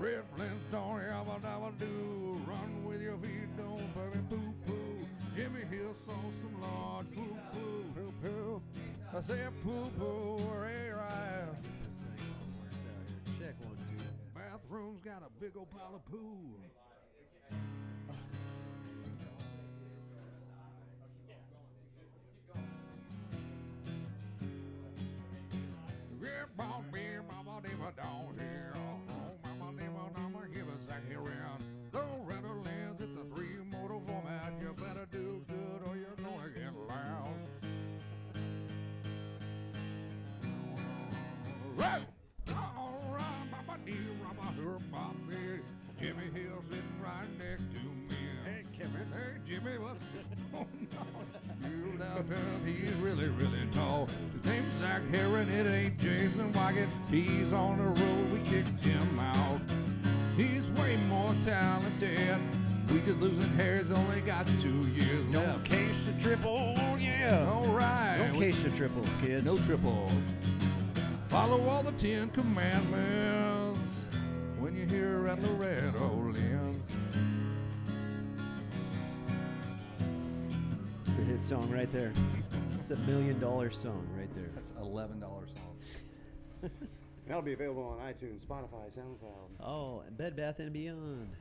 Red Flintstone, yabba dabba do. Run with your feet, don't baby poo poo. Jimmy Hill saw some Lord poo poo poo poo. I said poo poo, hey right. Check 1, 2. Bathroom's got a big old pile of poo. Yeah, ball beer, mama, never down here. Oh, mama, never give us a here in. Loretta Lynn, it's a 3 moto format. You better do good or you're gonna get loud. All right, mama, dear, mama, her Bobby. Jimmy Hill sitting right next to me. Hey, Kevin. Hey, Jimmy, what's going on? You downtown, he's really, really tall. His name's Zach Heron, it ain't Jason Waggett. He's on the road, we kicked him out. He's way more talented. We just losing hairs, only got 2 years No left. case of triple, yeah. All right. No case of triple, kids. No triple. Follow all the 10 commandments when you hear at Loretta Lynn. It's a hit song right there. It's $1 million song right there. That's $11 song. That'll be available on iTunes, Spotify, SoundCloud. Oh, and Bed Bath & Beyond.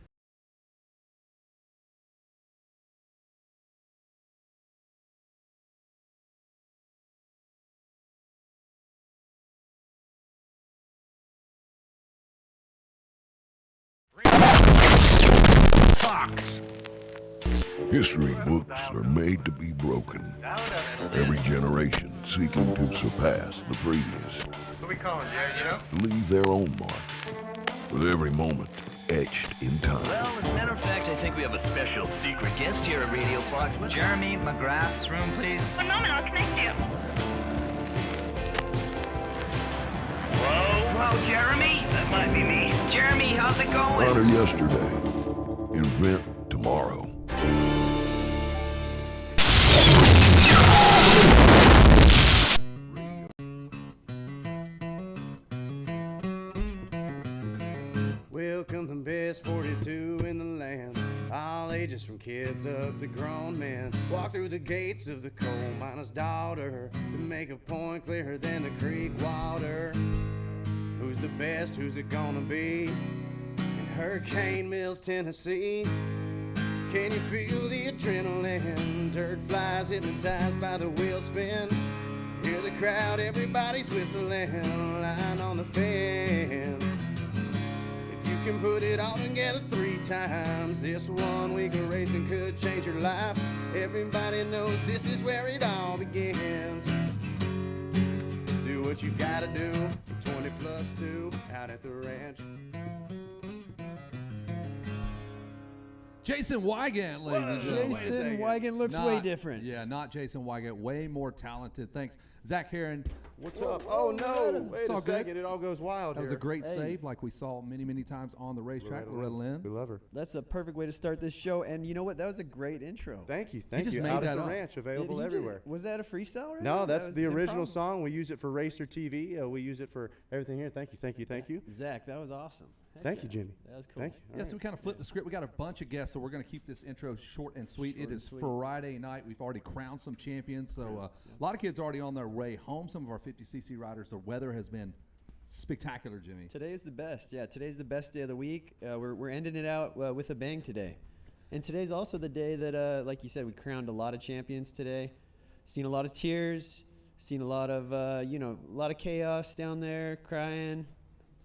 Fox. History books are made to be broken. Every generation seeking to surpass the previous. What we calling it, To leave their own mark. With every moment etched in time. Well, as a matter of fact, I think we have a special secret guest here at Radio Fox. Jeremy McGrath's room, please. One moment, I'll connect you. Whoa, Jeremy? That might be me. Jeremy, how's it going? Honor yesterday. Invent tomorrow. Welcome to best 42 in the land. All ages from kids up to grown men. Walk through the gates of the coal miner's daughter to make a point clearer than the creek water. Who's the best? Who's it gonna be? In Hurricane Mills, Tennessee. Can you feel the adrenaline? Dirt flies hypnotized by the wheel spin. Hear the crowd, everybody's whistling. Line on the fence. If you can put it all together 3 times, this 1 week of racing could change your life. Everybody knows this is where it all begins. Do what you gotta do. 20 plus 2 out at the ranch. Jason Wygant, ladies and gentlemen. Jason Wygant looks way different. Yeah, not Jason Wygant. Way more talented. Thanks. Zach Heron. What's up? Oh, no. Wait all a good. second. It all goes wild That here. was a great save, like we saw many, many times on the racetrack. Loretta Lynn. We love her. That's a perfect way to start this show. And you know what? That was a great intro. Thank you. Thank just you. made Out that at the up. ranch, available Did he just- everywhere. was that a freestyle? Right? No, that's was the original improv? song. We use it for Racer TV. We use it for everything here. Thank you, thank you, thank you. Zach, that was awesome. Heck Thank you, yeah. Jimmy. That was cool. Thank you. All Yeah, right. so we kind of flipped the script. We got a bunch of guests, so we're going to keep this intro short and sweet. Short It and is sweet. Friday night. We've already crowned some champions, so a lot of kids already on their way home. Some of our 50cc riders. The weather has been spectacular, Jimmy. Today is the best. Yeah, today's the best day of the week. We're ending it out with a bang today. And today's also the day that, like you said, we crowned a lot of champions today. Seen a lot of tears. Seen a lot of, a lot of chaos down there, crying.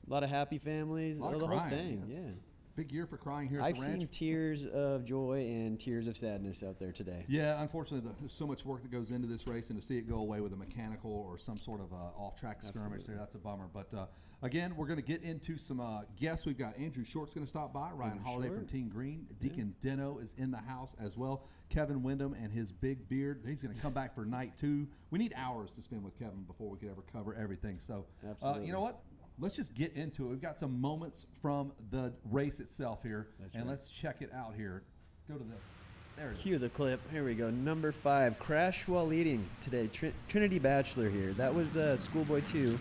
A lot of happy families. A lot of the crying, whole thing. yes. Yeah. Big year for crying here at I've the ranch. seen tears of joy and tears of sadness out there today. Yeah, unfortunately, there's so much work that goes into this race, and to see it go away with a mechanical or some sort of off-track skirmish Absolutely. there, that's a bummer. But again, we're going to get into some guests. We've got Andrew Short's going to stop by, Ryan Andrew Holliday Short. from Team Green, Deacon Deno is in the house as well, Kevin Wyndham and his big beard. He's going to come back for night 2. We need hours to spend with Kevin before we could ever cover everything. So, Absolutely. you know what? Let's just get into it. We've got some moments from the race itself here, and let's check it out here. Go to the, there it is. Cue the clip. Here we go. Number 5, crash while eating today. Trinity Bachelor here. That was Schoolboy 2.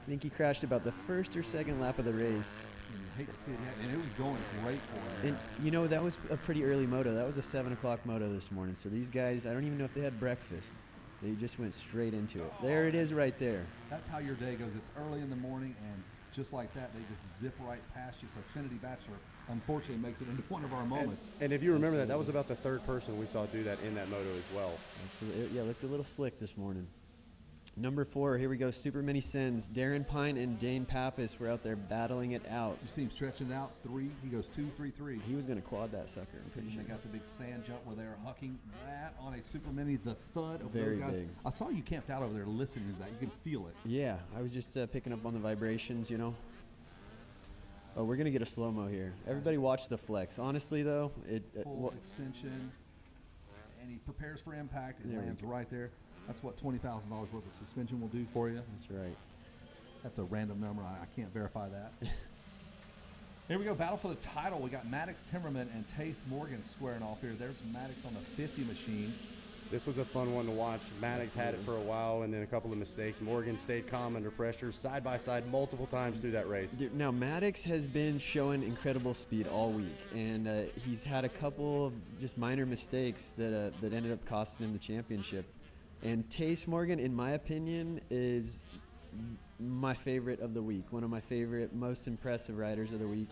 I think he crashed about the first or second lap of the race. And you hate to see it happen. And it was going great for him. And, you know, that was a pretty early moto. That was a 7 o'clock moto this morning. So these guys, I don't even know if they had breakfast. They just went straight into it. There it is right there. That's how your day goes. It's early in the morning, and just like that, they just zip right past you. So Trinity Bachelor, unfortunately, makes it into one of our moments. And if you remember that was about the third person we saw do that in that moto as well. Absolutely. Yeah, looked a little slick this morning. Number 4, here we go. Super Many Sins. Darren Pine and Dane Pappas were out there battling it out. You see him stretching out 3. He goes 2, 3, 3. He was going to quad that sucker, I'm pretty sure. They got the big sand jump where they're hucking that on a Super Mini. The thud of Very those guys. big. I saw you camped out over there listening to that. You can feel it. Yeah, I was just picking up on the vibrations, you know. Oh, we're going to get a slow-mo here. Everybody watch the flex. Honestly, though, Full extension, and he prepares for impact. It There we lands go. right there. That's what $20,000 worth of suspension will do for you. That's right. That's a random number. I can't verify that. Here we go. Battle for the title. We got Maddox Timmerman and Tace Morgan squaring off here. There's Maddox on the 50 machine. This was a fun one to watch. Maddox had it for a while and then a couple of mistakes. Morgan stayed calm under pressure, side by side multiple times through that race. Now, Maddox has been showing incredible speed all week, and he's had a couple of just minor mistakes that ended up costing him the championship. And Tace Morgan, in my opinion, is my favorite of the week, one of my favorite, most impressive riders of the week.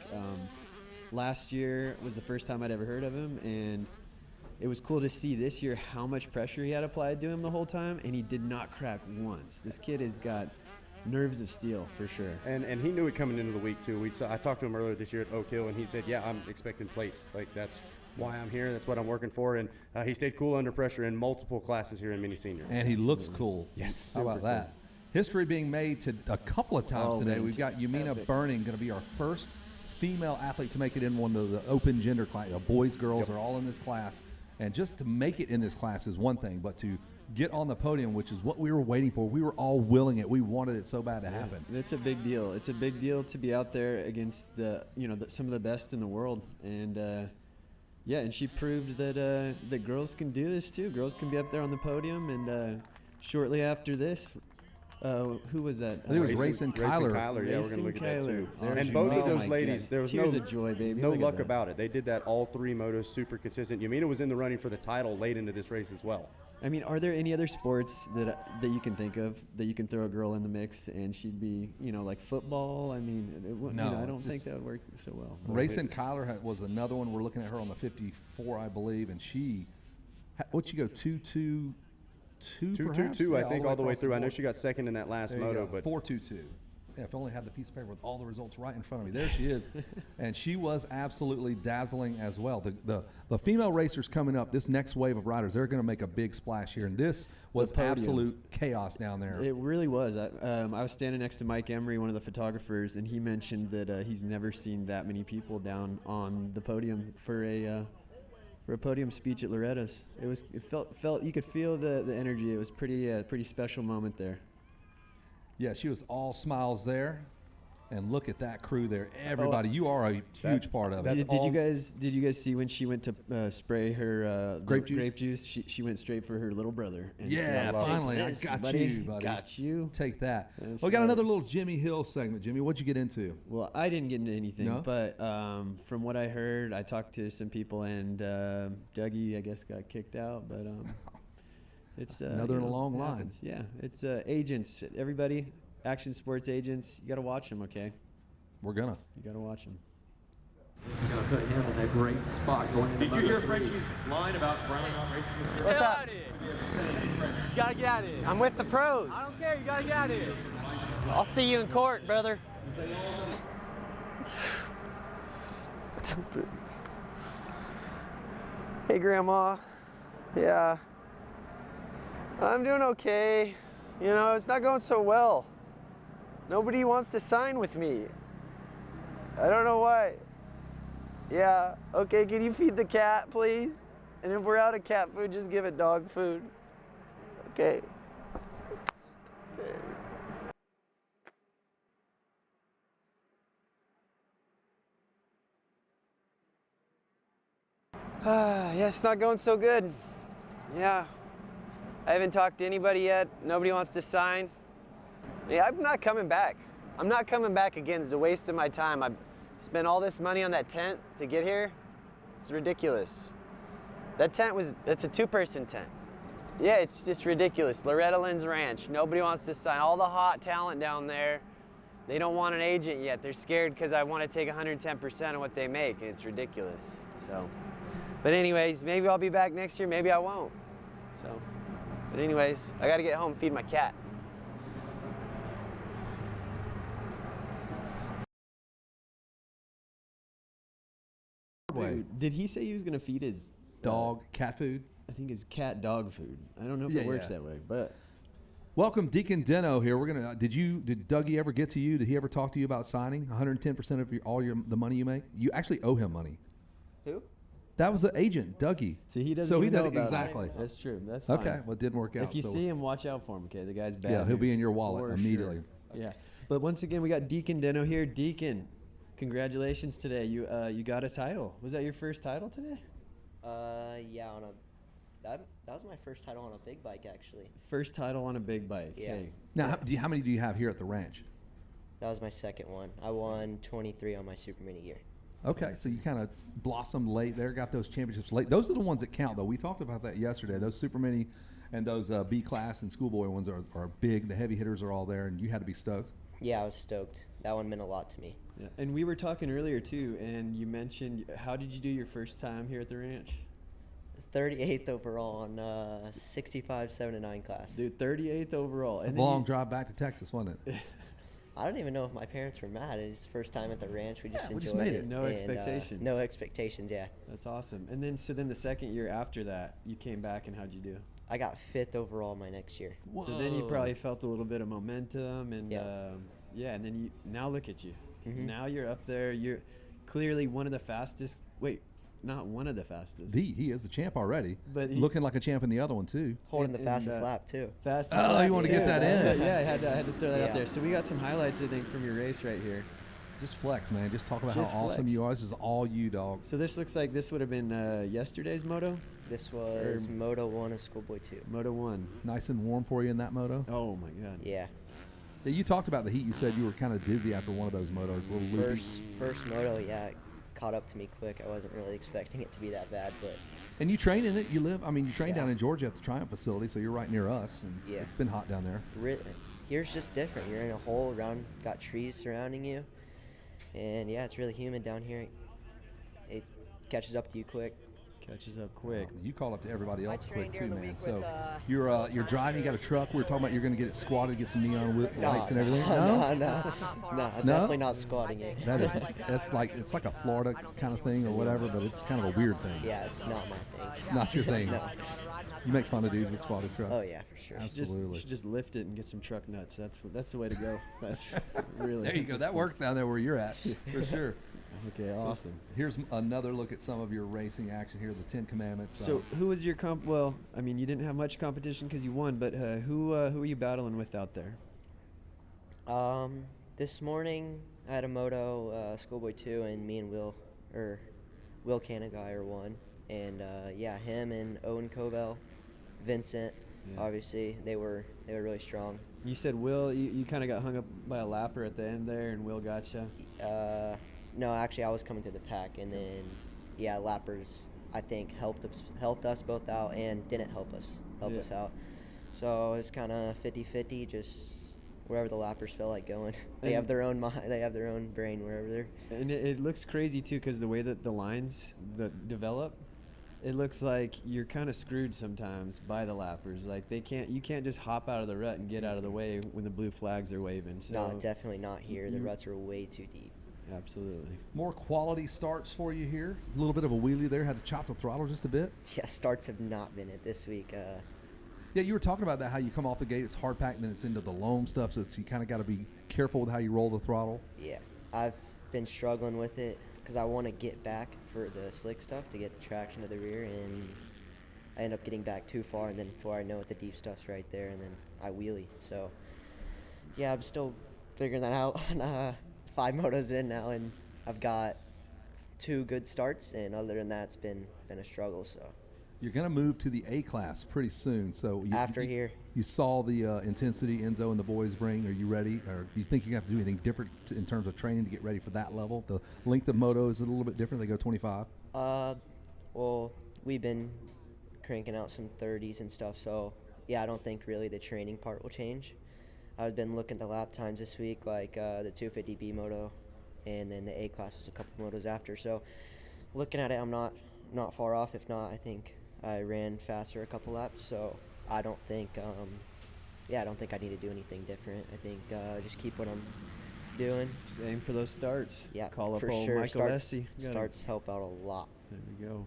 Last year was the first time I'd ever heard of him, and it was cool to see this year how much pressure he had applied to him the whole time, and he did not crack once. This kid has got nerves of steel for sure. And he knew it coming into the week too. I talked to him earlier this year at Oak Hill, and he said, yeah, I'm expecting plates. Like, that's why I'm here. That's what I'm working for. And he stayed cool under pressure in multiple classes here in Mini Senior. And he looks cool. Yes. How about that? History being made to a couple of times today. man, We've got Yumina epic. Burning going to be our first female athlete to make it in one of the open gender class. Boys, girls are all in this class. And just to make it in this class is one thing, but to get on the podium, which is what we were waiting for, we were all willing it. We wanted it so bad to happen. It's a big deal. It's a big deal to be out there against some of the best in the world. And and she proved that girls can do this too. Girls can be up there on the podium. And shortly after this, who was that? I think it was Racing Kyler. Yeah, we're going to look at that too. There And she both was. of Oh those my ladies, goodness. there was Tears of joy, baby. no Look at luck that. about it. They did that all 3 motos super consistent. Yumina was in the running for the title late into this race as well. I mean, are there any other sports that you can think of that you can throw a girl in the mix and she'd be, like football? I mean, No, I don't it's- think that would work so well. Racing Kyler was another one. We're looking at her on the 54, I believe, and she, what'd she go, 2-2-2 perhaps? 2-2-2, Yeah, I think, all the way across through. I know board. she got second in that last There you moto, go. but 4-2-2. Yeah, if I only had the piece of paper with all the results right in front of me. There she is. And she was absolutely dazzling as well. The female racers coming up, this next wave of riders, they're going to make a big splash here. And this was podium. absolute chaos down there. It really was. I was standing next to Mike Emery, one of the photographers, and he mentioned that he's never seen that many people down on the podium for a podium speech at Loretta's. It felt you could feel the energy. It was pretty special moment there. Yeah, she was all smiles there. And look at that crew there. Everybody, you are a huge part of it. Did you guys see when she went to spray her Grape juice? Grape juice? She went straight for her little brother. And Yeah, said, finally, "Take I this, got buddy. you, buddy. Got you. Take that. That's We got right. another little Jimmy Hill segment. Jimmy, what'd you get into? Well, I didn't get into anything, No? but from what I heard, I talked to some people, and Dougie, I guess, got kicked out. But it's Another in a long it line. happens. Yeah, it's agents. Everybody, action sports agents. You got to watch them, okay? We're gonna. You got to watch them. Gonna put him in a great spot going into Did you hear Frenchie's line about Brown not racing this year? What's up? You gotta get out of here. I'm with the pros. I don't care. You gotta get out of here. I'll see you in court, brother. Hey, Grandma. Yeah. I'm doing okay. It's not going so well. Nobody wants to sign with me. I don't know why. Yeah, okay, can you feed the cat, please? And if we're out of cat food, just give it dog food. Okay. Yeah, it's not going so good. Yeah. I haven't talked to anybody yet. Nobody wants to sign. Yeah, I'm not coming back. I'm not coming back again. It's a waste of my time. Spent all this money on that tent to get here. It's ridiculous. That tent it's a 2-person tent. Yeah, it's just ridiculous. Loretta Lynn's ranch. Nobody wants to sign. All the hot talent down there, they don't want an agent yet. They're scared because I want to take 110% of what they make, and it's ridiculous. So, but anyways, maybe I'll be back next year, maybe I won't. So, but anyways, I got to get home and feed my cat. Dude, did he say he was gonna feed his Dog, cat food. I think his cat dog food. I don't know if Yeah, it works yeah. that way, but Welcome, Deacon Deno here. We're gonna. Did Dougie ever get to you? Did he ever talk to you about signing 110% of the money you make? You actually owe him money. Who? That was the agent, Dougie. so he doesn't. So he even know doesn't about exactly. It. That's true. That's fine. Okay, well, it didn't work out. If you so- see him, watch out for him. Okay, the guy's bad. Yeah, he'll be news, in your wallet for immediately. Sure. Yeah, but once again, we got Deacon Deno here. Deacon, congratulations today. You got a title. Was that your first title today? Yeah, that was my first title on a big bike, actually. First title on a big bike. Yeah. Hey. Now, how many do you have here at the ranch? That was my second one. I won 23 on my super mini gear. Okay, so you kind of blossomed late there, got those championships late. Those are the ones that count, though. We talked about that yesterday. Those super mini and those B class and schoolboy ones are big. The heavy hitters are all there, and you had to be stoked. Yeah, I was stoked. That one meant a lot to me. Yeah. And we were talking earlier too, and you mentioned how did you do your first time here at the ranch? 38th overall on 65 7-9 class. Dude, 38th overall. A And long drive back to Texas, wasn't it? I don't even know if my parents were mad. It's first time at the ranch. We just we enjoyed just made it. No and, expectations. No expectations, yeah. That's awesome. And then so then the second year after that, you came back and how'd you do? I got 5th overall my next year. So then you probably felt a little bit of momentum and Yeah. and then now look at you. Mhm. Now you're up there. You're clearly one of the fastest. Wait, not one of the fastest. He is the champ already, But he- looking like a champ in the other one too. Holding the And, fastest lap, too. Fastest. Oh, lap you wanna too. get that That's in. right. Yeah, I had to throw that out Yeah. there. So we got some highlights, I think, from your race right here. Just flex, man. Just talk about Just how awesome flex. you are. This is all you, dog. So this looks like this would have been yesterday's moto, This was Moto 1 of Schoolboy 2. Moto 1. Nice and warm for you in that moto. Oh my God. Yeah. Yeah, you talked about the heat. You said you were kind of dizzy after one of those motos, a little loopy. First moto, yeah, it caught up to me quick. I wasn't really expecting it to be that bad, but And you train in it. You train Yeah. down in Georgia at the Triumph facility, so you're right near us. And Yeah. it's been hot down there. here's just different. You're in a hole around, got trees surrounding you, and yeah, it's really humid down here. It catches up to you quick. Catches up quick. You call up to everybody else quick too, man. So you're driving. You got a truck. We were talking about you're going to get it squatted, get some neon lights and everything. No, definitely not squatting it. That's like it's like a Florida kind of thing or whatever, but it's kind of a weird thing. Yeah, it's not my thing. Not your thing. No. You make fun of dudes with squatted trucks. Oh yeah, for sure. Absolutely. Should just lift it and get some truck nuts. That's the way to go. That's really. There you go. That worked down there where you're at, for sure. Okay, awesome. Here's another look at some of your racing action here, the 10 Commandments. So who was your Well, I mean, you didn't have much competition because you won, but who were you battling with out there? This morning I had a moto, Schoolboy 2, and me and Will Canaguy are one, and yeah, him and Owen Covell, Vincent, obviously they were really strong. You said Will, you kind of got hung up by a lapper at the end there, and Will got you. No, actually I was coming through the pack, and then yeah, lappers I think helped us both out and didn't help us out. So it's kind of 50-50, just wherever the lappers feel like going. They have their own mind, they have their own brain wherever they're. And it looks crazy too, because the way that the lines that develop, it looks like you're kind of screwed sometimes by the lappers. Like you can't just hop out of the rut and get out of the way when the blue flags are waving. So No, definitely not here. The ruts are way too deep. Absolutely. more quality starts for you here. A little bit of a wheelie there. Had to chop the throttle just a bit. Yeah, starts have not been it this week. Yeah, you were talking about that, how you come off the gate, it's hard packed, and then it's into the loam stuff, so you kind of got to be careful with how you roll the throttle. Yeah, I've been struggling with it because I want to get back for the slick stuff to get the traction to the rear, and I end up getting back too far, and then before I know it, the deep stuff's right there, and then I wheelie. So, yeah, I'm still figuring that out. 5 motos in now, and I've got 2 good starts, and other than that, it's been a struggle. So. You're going to move to the A class pretty soon. So here. You saw the intensity Enzo and the boys bring. Are you ready? Or do you think you have to do anything different in terms of training to get ready for that level? The length of moto is a little bit different. They go 25. Well, we've been cranking out some 30s and stuff. So, yeah, I don't think really the training part will change. I've been looking at the lap times this week, like the 250B moto, and then the A class was a couple motos after. So, looking at it, I'm not far off. If not, I think I ran faster a couple laps. So, I don't think, I don't think I need to do anything different. I think just keep what I'm doing. Just aim for those starts. Yeah, call up for old sure. Michael Essie. Starts help out a lot. There we go.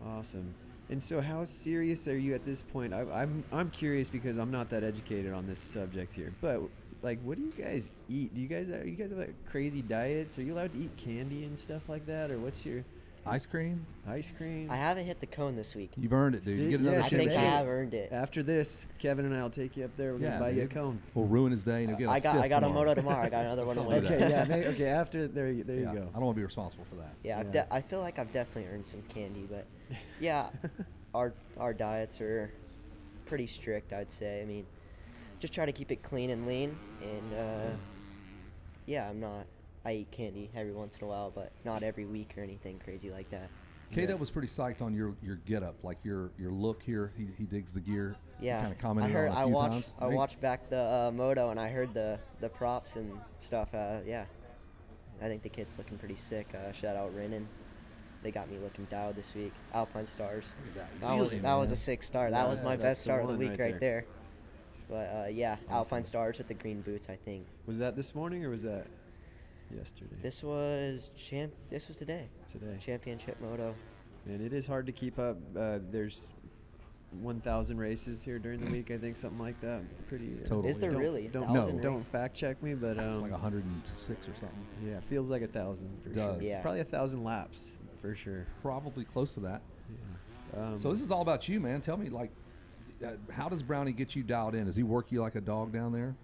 Awesome. And so, how serious are you at this point? I'm curious because I'm not that educated on this subject here. But like, what do you guys eat? Are you guys have like crazy diets? Are you allowed to eat candy and stuff like that, or what's your ice cream? Ice cream. I haven't hit the cone this week. You've earned it, dude. See, You get another I chip. think I have earned it. After this, Kevin and I will take you up there. We're gonna buy you a cone. We'll ruin his day. And he'll get I got a moto tomorrow. I got another one away. Okay, yeah. Okay, after there you go. I don't want to be responsible for that. Yeah, I feel like I've definitely earned some candy, but yeah, our diets are pretty strict, I'd say. I mean, just try to keep it clean and lean, and I eat candy every once in a while, but not every week or anything crazy like that. K-Dub was pretty psyched on your get-up, like your look here. He digs the gear. Yeah, kind of commented on it a few times. I watched back the moto, and I heard the props and stuff. I think the kid's looking pretty sick. Shout out Renan. They got me looking dialed this week. Alpine Stars. That was a sick start. That was my best start of the week right there. But awesome. Alpine Stars with the green boots, I think. Was that this morning or was that yesterday? This was today. Today. Championship moto. And it is hard to keep up. There's 1,000 races here during the week, I think, something like that. Pretty. Totally. Is there really? Don't fact check me, but it's like 106 or something. Yeah, it feels like 1,000 for sure. Yeah. Probably 1,000 laps for sure. Probably close to that. Yeah. So this is all about you, man. Tell me, like, how does Brownie get you dialed in? Does he work you like a dog down there?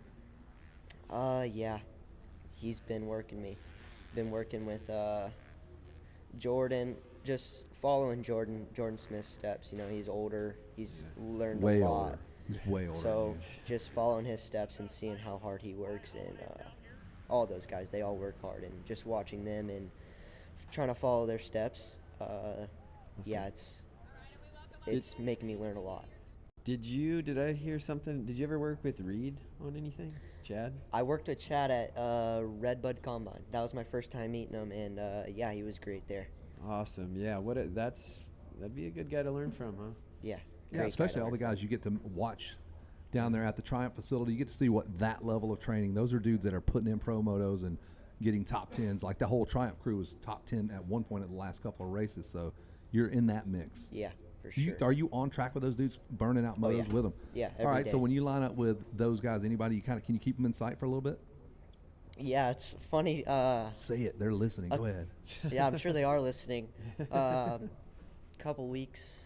Yeah. He's been working me. Been working with Jordan, just following Jordan Smith's steps. You know, he's older. He's learned way a lot. Older. He's way older. So just following his steps and seeing how hard he works, and all those guys, they all work hard, and just watching them and trying to follow their steps. It's making me learn a lot. Did I hear something? Did you ever work with Reed on anything? Chad? I worked with Chad at Redbud Combine. That was my first time meeting him, and he was great there. Awesome. Yeah, that'd be a good guy to learn from, huh? Yeah. Yeah, especially all the guys you get to watch down there at the Triumph facility. You get to see what that level of training. Those are dudes that are putting in pro motos and getting top 10s. Like the whole Triumph crew was top 10 at one point at the last couple of races. So you're in that mix. Yeah. For sure. Are you on track with those dudes, burning out motos with them? Yeah, all right, day. So when you line up with those guys, anybody, can you keep them in sight for a little bit? Yeah, it's funny. Say it. They're listening. Go ahead. Yeah, I'm sure they are listening. Couple weeks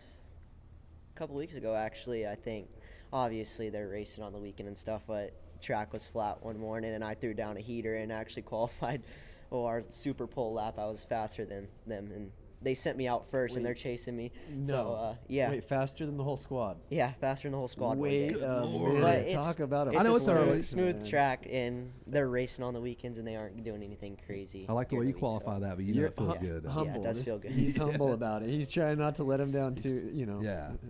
ago, actually, I think. Obviously, they're racing on the weekend and stuff, but track was flat one morning, and I threw down a heater and actually qualified our super pole lap. I was faster than them, and they sent me out first, and they're chasing me. No. So, Wait, faster than the whole squad? Yeah, faster than the whole squad. Wait, but talk about it. I know it's early. Smooth track, and they're racing on the weekends, and they aren't doing anything crazy. I like the way you qualify that, but you know it feels good. Humble. Yeah, it does feel good. He's humble about it. He's trying not to let him down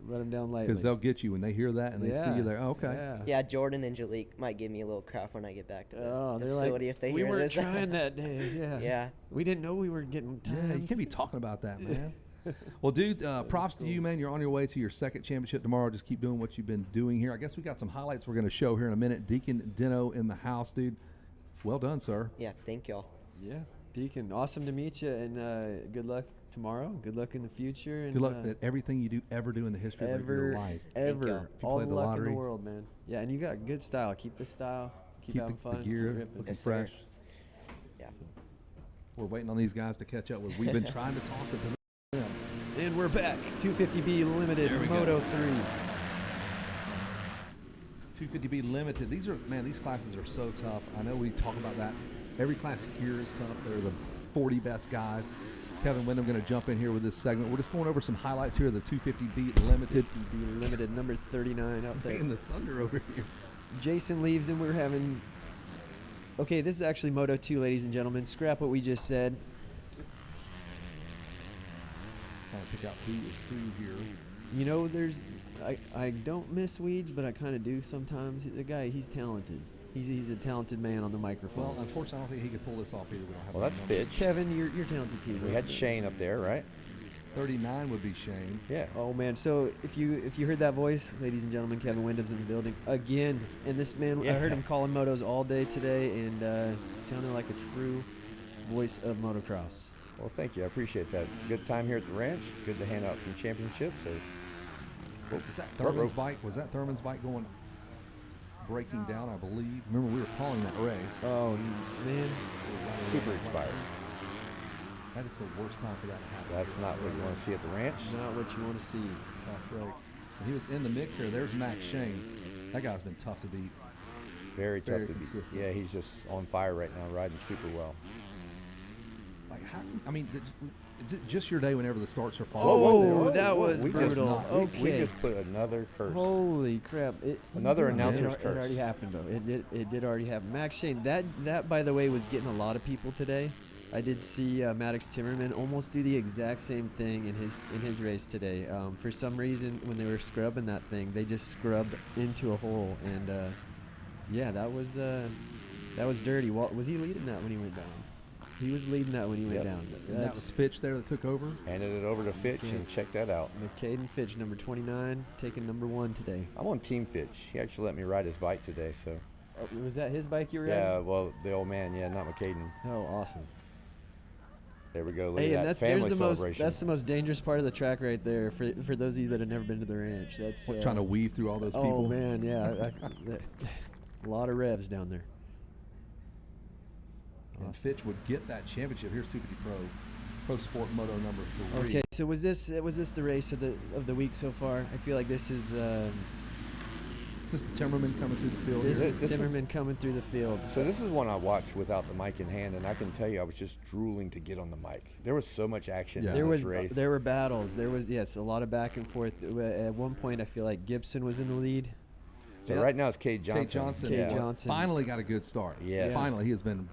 let him down lightly. Because they'll get you when they hear that and they see you there. Oh, okay. Yeah, Jordan and Jalik might give me a little crap when I get back to the facility if they we hear weren't this. trying that day. Yeah. Yeah. We didn't know we were getting time. Yeah, you can't be talking about that, man. Well, dude, props to you, man. You're on your way to your second championship tomorrow. Just keep doing what you've been doing here. I guess we got some highlights we're going to show here in a minute. Deacon Deno in the house, dude. Well done, sir. Yeah, thank y'all. Yeah, Deacon, awesome to meet you, and good luck tomorrow. Good luck in the future. And good luck at everything you ever do in the history of your life. Ever. All the luck lottery. in the world, man. Yeah, and you got good style. Keep the style. Keep having fun. The gear looking fresh. Yeah. We're waiting on these guys to catch up with. We've been trying to toss it to them. And we're back. 250B Limited Moto 3. 250B Limited. These classes are so tough. I know we talk about that. Every class here is tough. They're the 40 best guys. Kevin Wyndham going to jump in here with this segment. We're just going over some highlights here of the 250B Limited. 250B Limited, number 39 out there. In the thunder over here. Jason leaves, and we're having. Okay, this is actually Moto 2, ladies and gentlemen. Scrap what we just said. Trying to pick out who is who here. You know, I don't miss Weeds, but I kind of do sometimes. The guy, he's talented. He's a talented man on the microphone. Well, unfortunately, I don't think he could pull this off either. We don't have Well, any that's numbers. Fitch. Kevin, you're talented too. We had Shane up there, right? 39 would be Shane. Yeah. Oh man! So if you heard that voice, ladies and gentlemen, Kevin Wyndham's in the building again. And this man, I heard him calling motos all day today, and sounded like a true voice of motocross. Well, thank you. I appreciate that. Good time here at the ranch. Good to hand out some championships. Is that Thurman's bike? Was that Thurman's bike going breaking down, I believe? Remember, we were calling that race. Oh, man. Super expired. That is the worst time for that to happen. That's not what you want to see at the ranch. Not what you want to see. Tough break. And he was in the mix there. There's Max Shane. That guy's been tough to beat. Very tough to beat. consistent. Yeah, he's just on fire right now, riding super well. Like, how, I mean, is it just your day whenever the starts are Oh, falling? that was we brutal. Just, we just put another curse. Holy crap! Another announcer's It curse. already happened though. It did already happen. Max Shane. That by the way was getting a lot of people today. I did see Maddox Timmerman almost do the exact same thing in his race today. For some reason, when they were scrubbing that thing, they just scrubbed into a hole, and yeah, that was dirty. Was he leading that when he went down? He was leading that when he went down. And that was Fitch there that took over. Handed it over to Fitch and check that out. McCaden Fitch, number 29, taking number 1 today. I'm on Team Fitch. He actually let me ride his bike today, so. Was that his bike you were Yeah, riding? well, the old man, yeah, not McCaden. Oh, awesome. There we go. Look Hey, at and that family that's celebration. the most dangerous part of the track right there for those of you that have never been to the ranch. That's Trying to weave through all those people. Oh man, yeah, a lot of revs down there. And Fitch would get that championship. Here's 250 Pro Sport Moto number 3. Okay, so was this the race of the week so far? I feel like this is. Is this the Timmerman coming through the field? This here? is Timmerman coming through the field. So this is one I watched without the mic in hand, and I can tell you I was just drooling to get on the mic. There was so much action in this race. There were battles. There was a lot of back and forth. At one point, I feel like Gibson was in the lead. So right now it's Cade Johnson. Cade Johnson Finally got a good start. Yes. Finally, he has been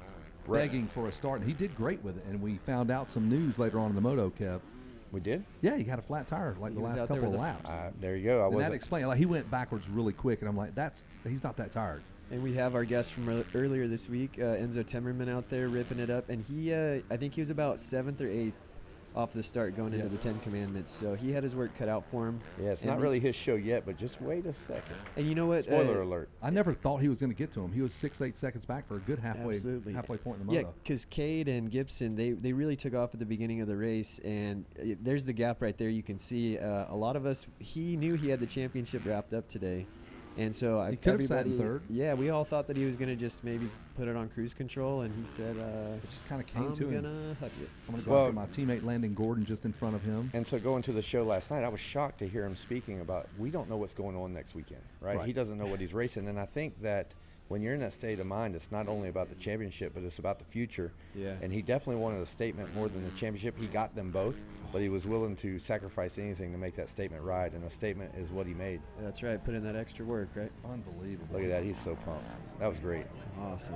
begging for a start, and he did great with it. And we found out some news later on in the moto, Kev. We did? Yeah, he had a flat tire like the last couple of laps. There you go. And that explained. Like, he went backwards really quick, and I'm like, he's not that tired. And we have our guest from earlier this week, Enzo Timmerman, out there ripping it up. And he, I think he was about 7th or 8th off the start going into the 10 Commandments. So he had his work cut out for him. Yeah, it's not really his show yet, but just wait a second. And you know what? Spoiler alert. I never thought he was going to get to him. He was 6-8 seconds back for a good halfway point in the moto. Yeah, because Cade and Gibson, they really took off at the beginning of the race, and there's the gap right there. You can see a lot of us. He knew he had the championship wrapped up today, and so he could have sat in third. Yeah, we all thought that he was going to just maybe put it on cruise control, and he said, it just kind of came to him. I'm gonna hug it. I'm gonna go after my teammate Landon Gordon just in front of him. And so going to the show last night, I was shocked to hear him speaking about we don't know what's going on next weekend, right? He doesn't know what he's racing, and I think that when you're in that state of mind, it's not only about the championship, but it's about the future. Yeah. And he definitely wanted a statement more than the championship. He got them both, but he was willing to sacrifice anything to make that statement ride, and the statement is what he made. That's right. Put in that extra work, right? Unbelievable. Look at that. He's so pumped. That was great. Awesome.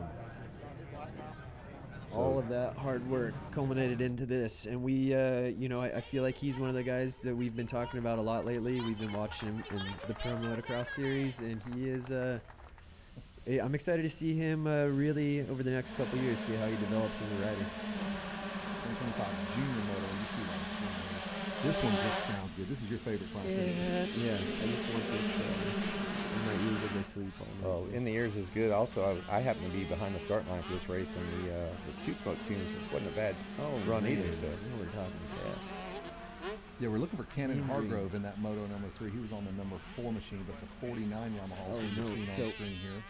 All of that hard work culminated into this, and we, I feel like he's one of the guys that we've been talking about a lot lately. We've been watching him in the Pro Motocross series, and he is. I'm excited to see him really over the next couple of years, see how he develops in the riding. 2025 Junior Moto, you see that on the screen here. This one just sounds good. This is your favorite class. Yeah. I just want this in my ears as I sleep all night. Oh, in the ears is good. Also, I happen to be behind the start line for this race, and the two smoke tunes wasn't a bad run either. So we're talking. Yeah, we're looking for Cannon Hargrove in that Moto number 3. He was on the number 4 machine, but the 49 Yamaha is on the screen here.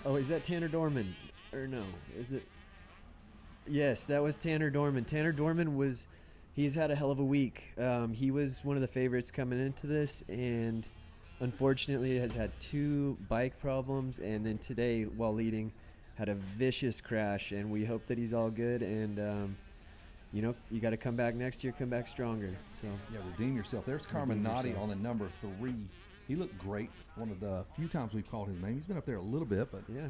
Oh, is that Tanner Dorman? Or no, is it? Yes, that was Tanner Dorman. Tanner Dorman he's had a hell of a week. He was one of the favorites coming into this, and unfortunately has had 2 bike problems, and then today, while leading, had a vicious crash, and we hope that he's all good. And you know, you got to come back next year, come back stronger. So Yeah, redeem yourself. There's Redeem Carminati yourself. on the number 3. He looked great. One of the few times we've called his name. He's been up there a little bit, but yeah,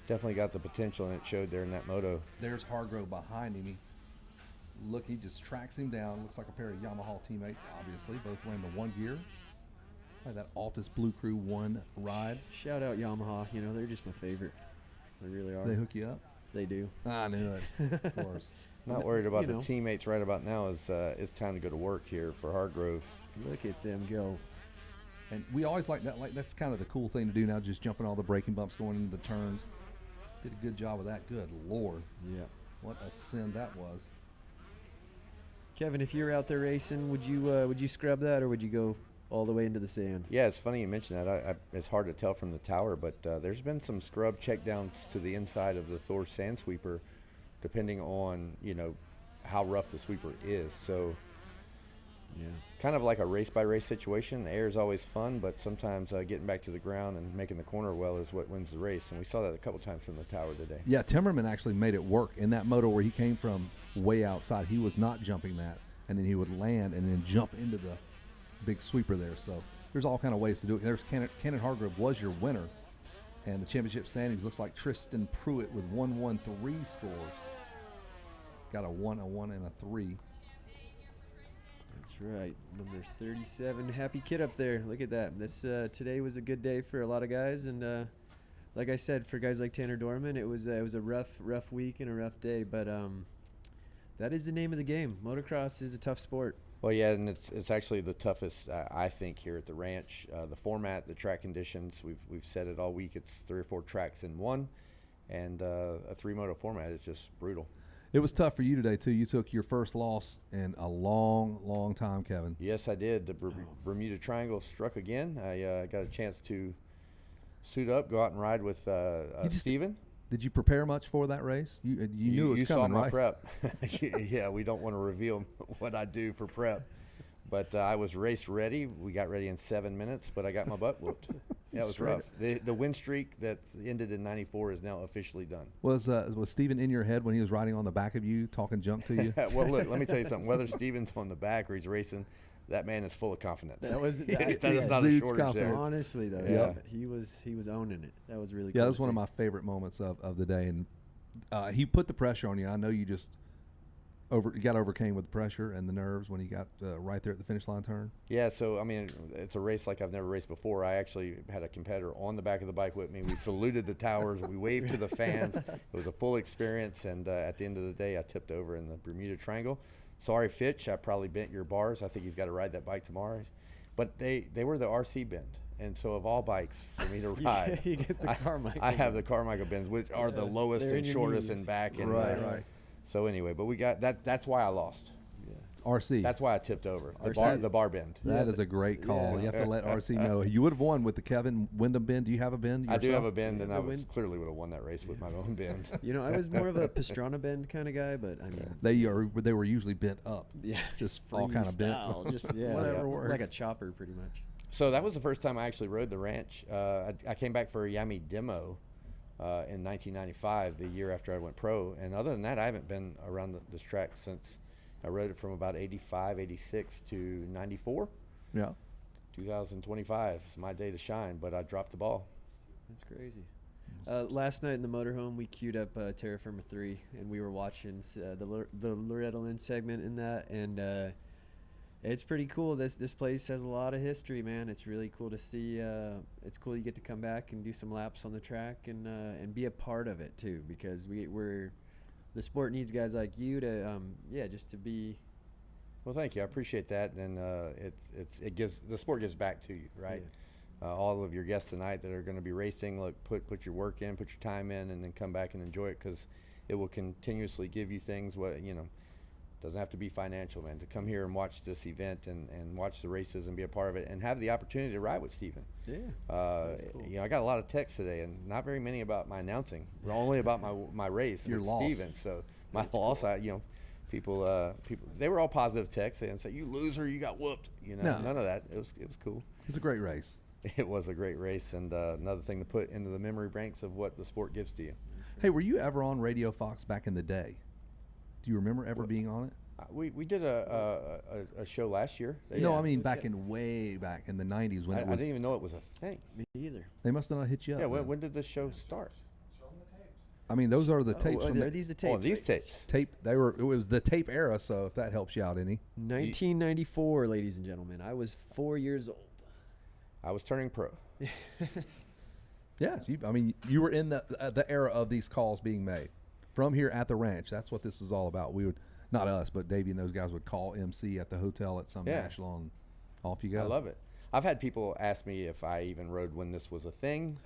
Definitely got the potential, and it showed there in that moto. there's Hargrove behind him. He just tracks him down. Looks like a pair of Yamaha teammates, obviously. Both wearing the 1 gear. Like that Altus Blue Crew 1 ride. shout out Yamaha. You know, they're just my favorite. They really are. They hook you up? They do. I knew it, of course. Not worried about You the know. teammates right about now. It's time to go to work here for Hargrove. Look at them go. And we always like that. Like that's kind of the cool thing to do now, just jumping all the braking bumps, going into the turns. Did a good job of that. Good Lord. Yeah. What a sin that was. Kevin, if you're out there racing, would you scrub that, or would you go all the way into the sand? Yeah, it's funny you mention that. It's hard to tell from the tower, but there's been some scrub checkdowns to the inside of the Thor sand sweeper, depending on, you know, how rough the sweeper is. So Yeah. kind of like a race by race situation. The air is always fun, but sometimes getting back to the ground and making the corner well is what wins the race. And we saw that a couple times from the tower today. Yeah, Timmerman actually made it work in that moto where he came from way outside. He was not jumping that, and then he would land and then jump into the big sweeper there. So there's all kind of ways to do it. There's Cannon Hargrove was your winner, and the championship standings looks like Tristan Pruitt with 113 scores. Got a 1, a 1, and a 3. That's right. Number 37, happy kid up there. Look at that. This today was a good day for a lot of guys, and like I said, for guys like Tanner Dorman, it was a rough week and a rough day. But that is the name of the game. Motocross is a tough sport. Well, yeah, and it's actually the toughest, I think, here at the ranch. The format, the track conditions, we've said it all week. It's 3 or 4 tracks in one, and a 3-moto format is just brutal. It was tough for you today, too. You took your first loss in a long, long time, Kevin. Yes, I did. The Bermuda Triangle struck again. I got a chance to suit up, go out and ride with Steven. Did you prepare much for that race? You knew it was you coming, saw my right? prep. Yeah, we don't want to reveal what I do for prep. But I was race ready. We got ready in 7 minutes, but I got my butt whooped. Yeah, it was rough. The win streak that ended in 94 is now officially done. Was Steven in your head when he was riding on the back of you, talking junk to you? Well, look, let me tell you something. Whether Steven's on the back or he's racing, that man is full of confidence. That was that is yeah. not a Exudes shortage there. confidence. Honestly, though, Yeah. he was owning it. That was really Yeah, cool that was to one of see. my favorite moments of the day, and he put the pressure on you. I know you just got overcame with the pressure and the nerves when he got right there at the finish line turn. Yeah, so, I mean, it's a race like I've never raced before. I actually had a competitor on the back of the bike with me. We saluted the towers. We waved to the fans. It was a full experience, and at the end of the day, I tipped over in the Bermuda Triangle. Sorry, Fitch, I probably bent your bars. I think he's got to ride that bike tomorrow. But they were the RC bend. And so of all bikes for me to ride, you get the Carmichael. I have the Carmichael bends, which are the lowest they're in and your shortest knees. and back. And, Right. So anyway, but we got that. That's why I lost. RC. That's why I tipped over. RC. The bar bend. That is a great call. Yeah. You have to let RC know. You would have won with the Kevin Wyndham bend. Do you have a bend I do yourself? have a bend, and Yeah, I the wind. clearly would have won that race with my own bend. You know, I was more of a Pastrana bend kind of guy, but I mean, They were usually bent up. yeah, Just all kind of bent. freestyle, just Whatever works. like a chopper, pretty much. So that was the first time I actually rode the ranch. I came back for a Yami demo in 1995, the year after I went pro. And other than that, I haven't been around this track since I rode it from about 85, 86 to 94. Yeah. 2025 is my day to shine, but I dropped the ball. That's crazy. Last night in the motorhome, we queued up Terra Firma 3, and we were watching the Loretta Lynn segment in that, and it's pretty cool. This place has a lot of history, man. It's really cool to see. It's cool you get to come back and do some laps on the track and be a part of it too, because we're the sport needs guys like you to just to be. Well, thank you. I appreciate that, and it gives the sport gives back to you, right? All of your guests tonight that are going to be racing, look, put your work in, put your time in, and then come back and enjoy it, because it will continuously give you things. Doesn't have to be financial, man. To come here and watch this event and watch the races and be a part of it, and have the opportunity to ride with Steven. Yeah. That's cool. I got a lot of texts today, and not very many about my announcing. Only about my race Your with loss. Steven. So my loss, cool. People, they were all positive texts and say, "You loser, you got whooped." No. None of that. It was cool. It was a great race. It was a great race, and another thing to put into the memory banks of what the sport gives to you. Hey, were you ever on Radio Fox back in the day? Do you remember ever being on it? We did a show last year. No, I mean way back in the 90s when I didn't even know it was a thing. Me either. They must have not hit you up. Yeah, then. when did the show start? I mean, those are the tapes. Oh, from are these the tapes? Oh, these tapes. tape. It was the tape era. So if that helps you out any. 1994, ladies and gentlemen. I was 4 years old. I was turning pro. Yeah, you were in the era of these calls being made from here at the ranch. That's what this is all about. We would, not us, but Davey and those guys would call MC at the hotel at some national, and off you go. I love it. I've had people ask me if I even rode when this was a thing.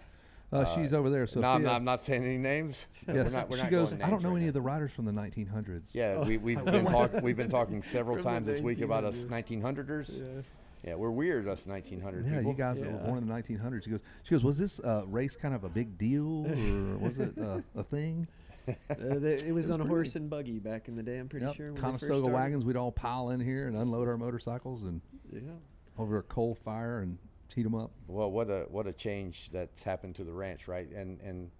She's over there. So No, I'm not saying any names. Yes, we're she not goes. going I don't names know right any now." of the riders from the 1900s. Yeah, we've been talking several From the times this week about us 1900s. 1900ers. Yeah, we're weird, us 1900 Yeah, people. you guys were born in the 1900s. She goes, was this race kind of a big deal, or was it a thing? It was on a horse and buggy back in the day, I'm pretty sure. when they first Conestoga started. wagons, we'd all pile in here and unload our motorcycles and over a coal fire and heat them up. Well, what a change that's happened to the ranch, right? And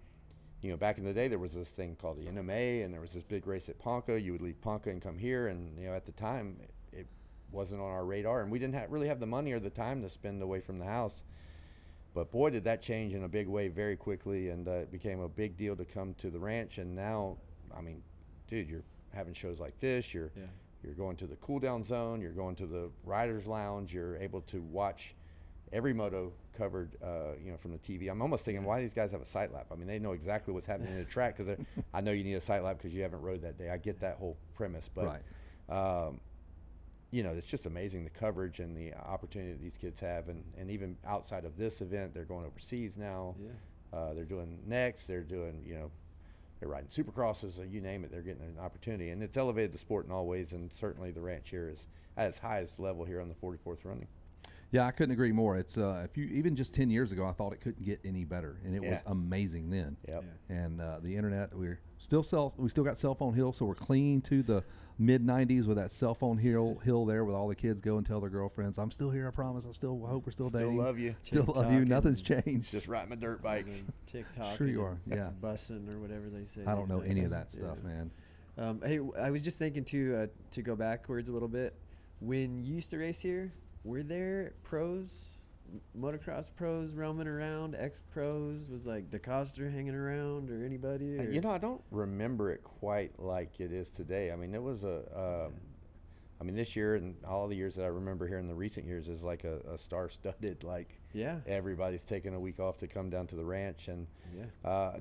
back in the day there was this thing called the NMA, and there was this big race at Ponca. You would leave Ponca and come here, and at the time it wasn't on our radar, and we didn't really have the money or the time to spend away from the house. But boy, did that change in a big way very quickly, and it became a big deal to come to the ranch. And now, I mean, dude, you're having shows like this. You're going to the cool down zone. You're going to the riders lounge. You're able to watch every moto covered, from the TV. I'm almost thinking, why these guys have a sight lap? I mean, they know exactly what's happening in the track, because I know you need a sight lap because you haven't rode that day. I get that whole premise, but it's just amazing, the coverage and the opportunity that these kids have, and even outside of this event, they're going overseas now. They're doing next. They're doing, they're riding supercrosses, you name it. They're getting an opportunity, and it's elevated the sport in all ways. And certainly the ranch here is at its highest level here on the 44th running. Yeah, I couldn't agree more. It's if you even just 10 years ago, I thought it couldn't get any better, and it was amazing then. Yep. And the internet, we still got cell phone hill, so we're clinging to the mid 90s with that cell phone hill there, with all the kids go and tell their girlfriends, "I'm still here, I promise. I still hope we're still dating. Still love you. Still love you. Nothing's changed. Just riding my dirt bike. TikTok. Sure you are. Yeah. Bussing or whatever they say. I don't know any of that stuff, man. Hey, I was just thinking to go backwards a little bit. When you used to race here, were there pros, motocross pros roaming around, ex-pros? Was like DeCoster hanging around or anybody? Or? I don't remember it quite like it is today. I mean, it was this year and all the years that I remember here in the recent years is like a star-studded, like everybody's taking a week off to come down to the ranch. And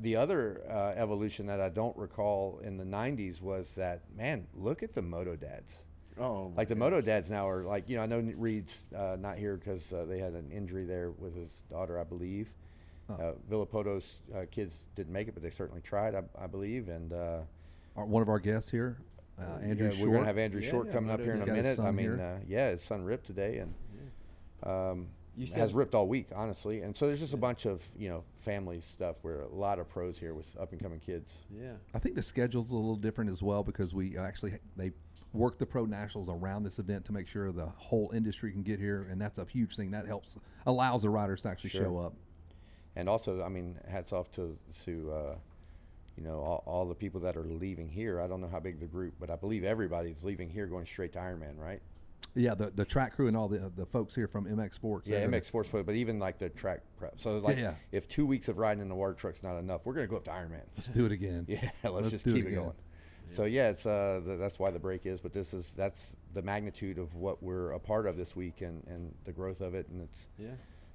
the other evolution that I don't recall in the 90s was that, man, look at the moto dads. Oh, like the moto dads now are like, I know Reed's not here because they had an injury there with his daughter, I believe. Villapoto's kids didn't make it, but they certainly tried, I believe. And one of our guests here, Andrew Short. We're going to have Andrew Short coming up here in a minute. I mean, his son ripped today, and has ripped all week, honestly. And so there's just a bunch of, family stuff where a lot of pros here with up-and-coming kids. Yeah. I think the schedule's a little different as well, because they work the pro nationals around this event to make sure the whole industry can get here, and that's a huge thing. That allows the riders to actually show up. And also, I mean, hats off to all the people that are leaving here. I don't know how big the group, but I believe everybody's leaving here going straight to Ironman, right? Yeah, the track crew and all the folks here from MX Sports. Yeah, MX Sports, but even like the track prep. So it's like, if 2 weeks of riding in the water truck's not enough, we're going to go up to Ironman. Let's do it again. Yeah, let's just keep it going. So it's that's why the break is, but that's the magnitude of what we're a part of this week, and the growth of it, and its